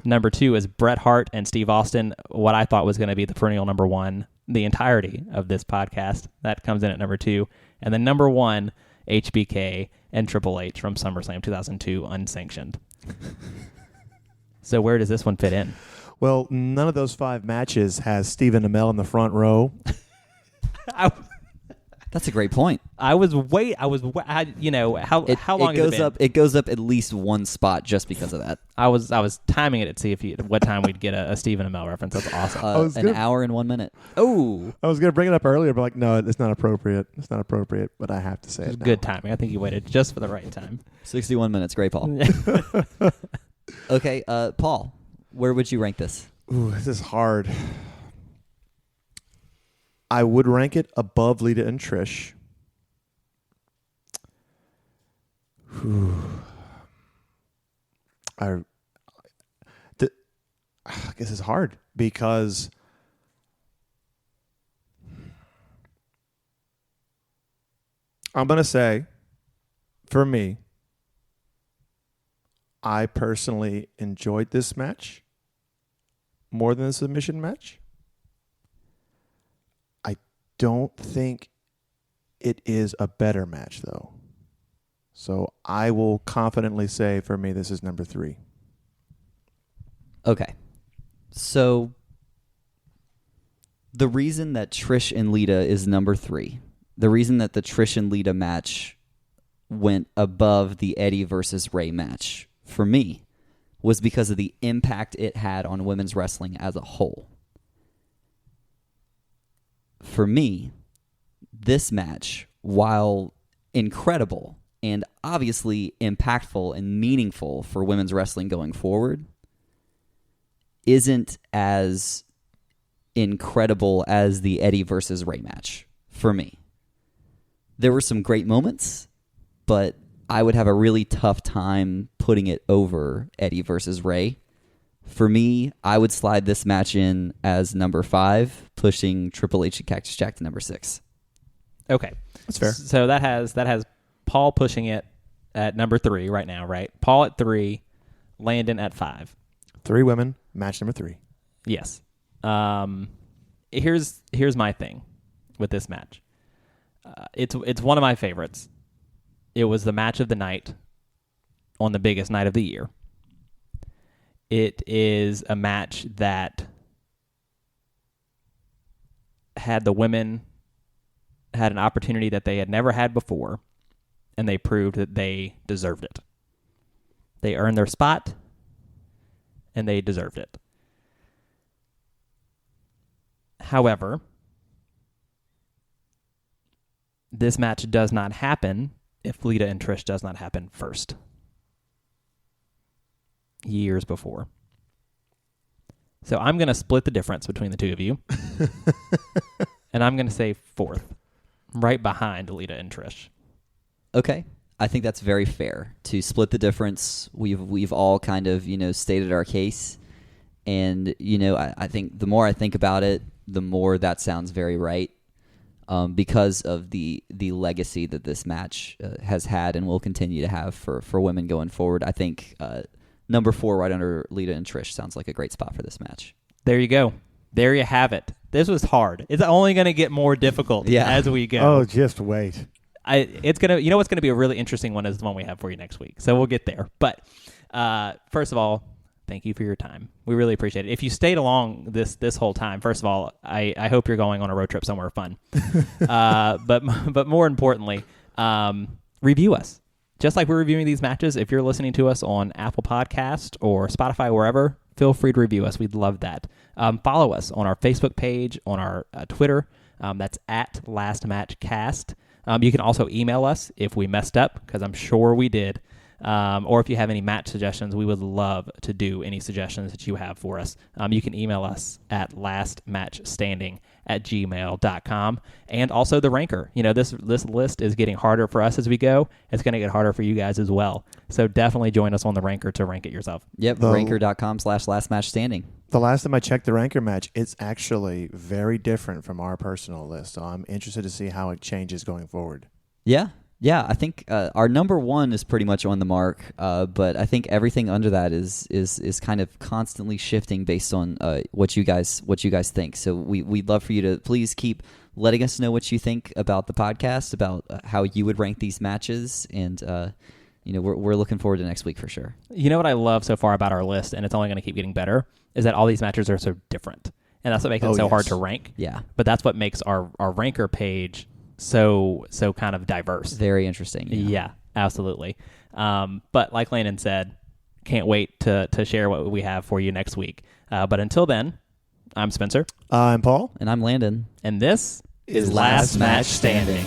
Number 2 is Bret Hart and Steve Austin, what I thought was going to be the perennial number 1 the entirety of this podcast. That comes in at number 2. And then number 1, HBK and Triple H from SummerSlam 2002 unsanctioned. So where does this one fit in? Well, none of those 5 matches has Stephen Amell in the front row. That's a great point. How long has it goes been? up? It goes up at least one spot just because of that. I was timing it to see what time we'd get a Stephen Amell reference. That's awesome. An hour and 1 minute. Oh, I was going to bring it up earlier, but no, it's not appropriate. It's not appropriate, but I have to say it now. Good timing. I think you waited just for the right time. 61 minutes. Great, Paul. Okay, Paul, where would you rank this? Ooh, this is hard. I would rank it above Lita and Trish. I guess it's hard because I'm going to say, for me, I personally enjoyed this match more than the submission match. I don't think it is a better match, though. So I will confidently say, for me, this is number 3. Okay. So the reason that Trish and Lita is number 3, the reason that the Trish and Lita match went above the Eddie versus Ray match, for me, was because of the impact it had on women's wrestling as a whole. For me, this match, while incredible and obviously impactful and meaningful for women's wrestling going forward, isn't as incredible as the Eddie versus Ray match for me. There were some great moments, but I would have a really tough time putting it over Eddie versus Ray. For me, I would slide this match in as number 5, pushing Triple H and Cactus Jack to number 6. Okay, That's fair. So that has Paul pushing it at number 3 right now, right? Paul at 3, Landon at 5. 3 women, match number 3. Yes. Here's my thing with this match. It's one of my favorites. It was the match of the night on the biggest night of the year. It is a match that had the women had an opportunity that they had never had before, and they proved that they deserved it. They earned their spot, and they deserved it. However, this match does not happen if Lita and Trish does not happen first. Years before. So I'm going to split the difference between the two of you. And I'm going to say fourth, right behind Lita and Trish. Okay. I think that's very fair to split the difference. We've all kind of, stated our case. And, I think the more I think about it, the more that sounds very right. Because of the legacy that this match has had and will continue to have for women going forward. I think number 4 right under Lita and Trish sounds like a great spot for this match. There you go. There you have it. This was hard. It's only going to get more difficult as we go. Oh, just wait. It's gonna. What's going to be a really interesting one is the one we have for you next week. So we'll get there. But first of all, thank you for your time. We really appreciate it. If you stayed along this whole time, first of all, I hope you're going on a road trip somewhere fun. But more importantly, review us. Just like we're reviewing these matches, if you're listening to us on Apple Podcast or Spotify, wherever, feel free to review us. We'd love that. Follow us on our Facebook page, on our Twitter. That's at Last Match Cast. You can also email us if we messed up, because I'm sure we did. Or if you have any match suggestions, we would love to do any suggestions that you have for us. You can email us at lastmatchstanding@gmail.com. And also the ranker. This list is getting harder for us as we go. It's going to get harder for you guys as well. So definitely join us on the ranker to rank it yourself. Yep, ranker.com/lastmatchstanding. The last time I checked the ranker match, it's actually very different from our personal list. So I'm interested to see how it changes going forward. Yeah, I think our number 1 is pretty much on the mark, but I think everything under that is kind of constantly shifting based on what you guys think. So we'd love for you to please keep letting us know what you think about the podcast, about how you would rank these matches, and we're looking forward to next week for sure. You know what I love so far about our list, and it's only going to keep getting better, is that all these matches are so different, and that's what makes it so hard to rank. Yeah, but that's what makes our ranker page so kind of diverse. Very interesting. Yeah, absolutely. But like Landon said, can't wait to share what we have for you next week. But until then, I'm Spencer. I'm Paul. And I'm Landon. And this is Last Match Standing.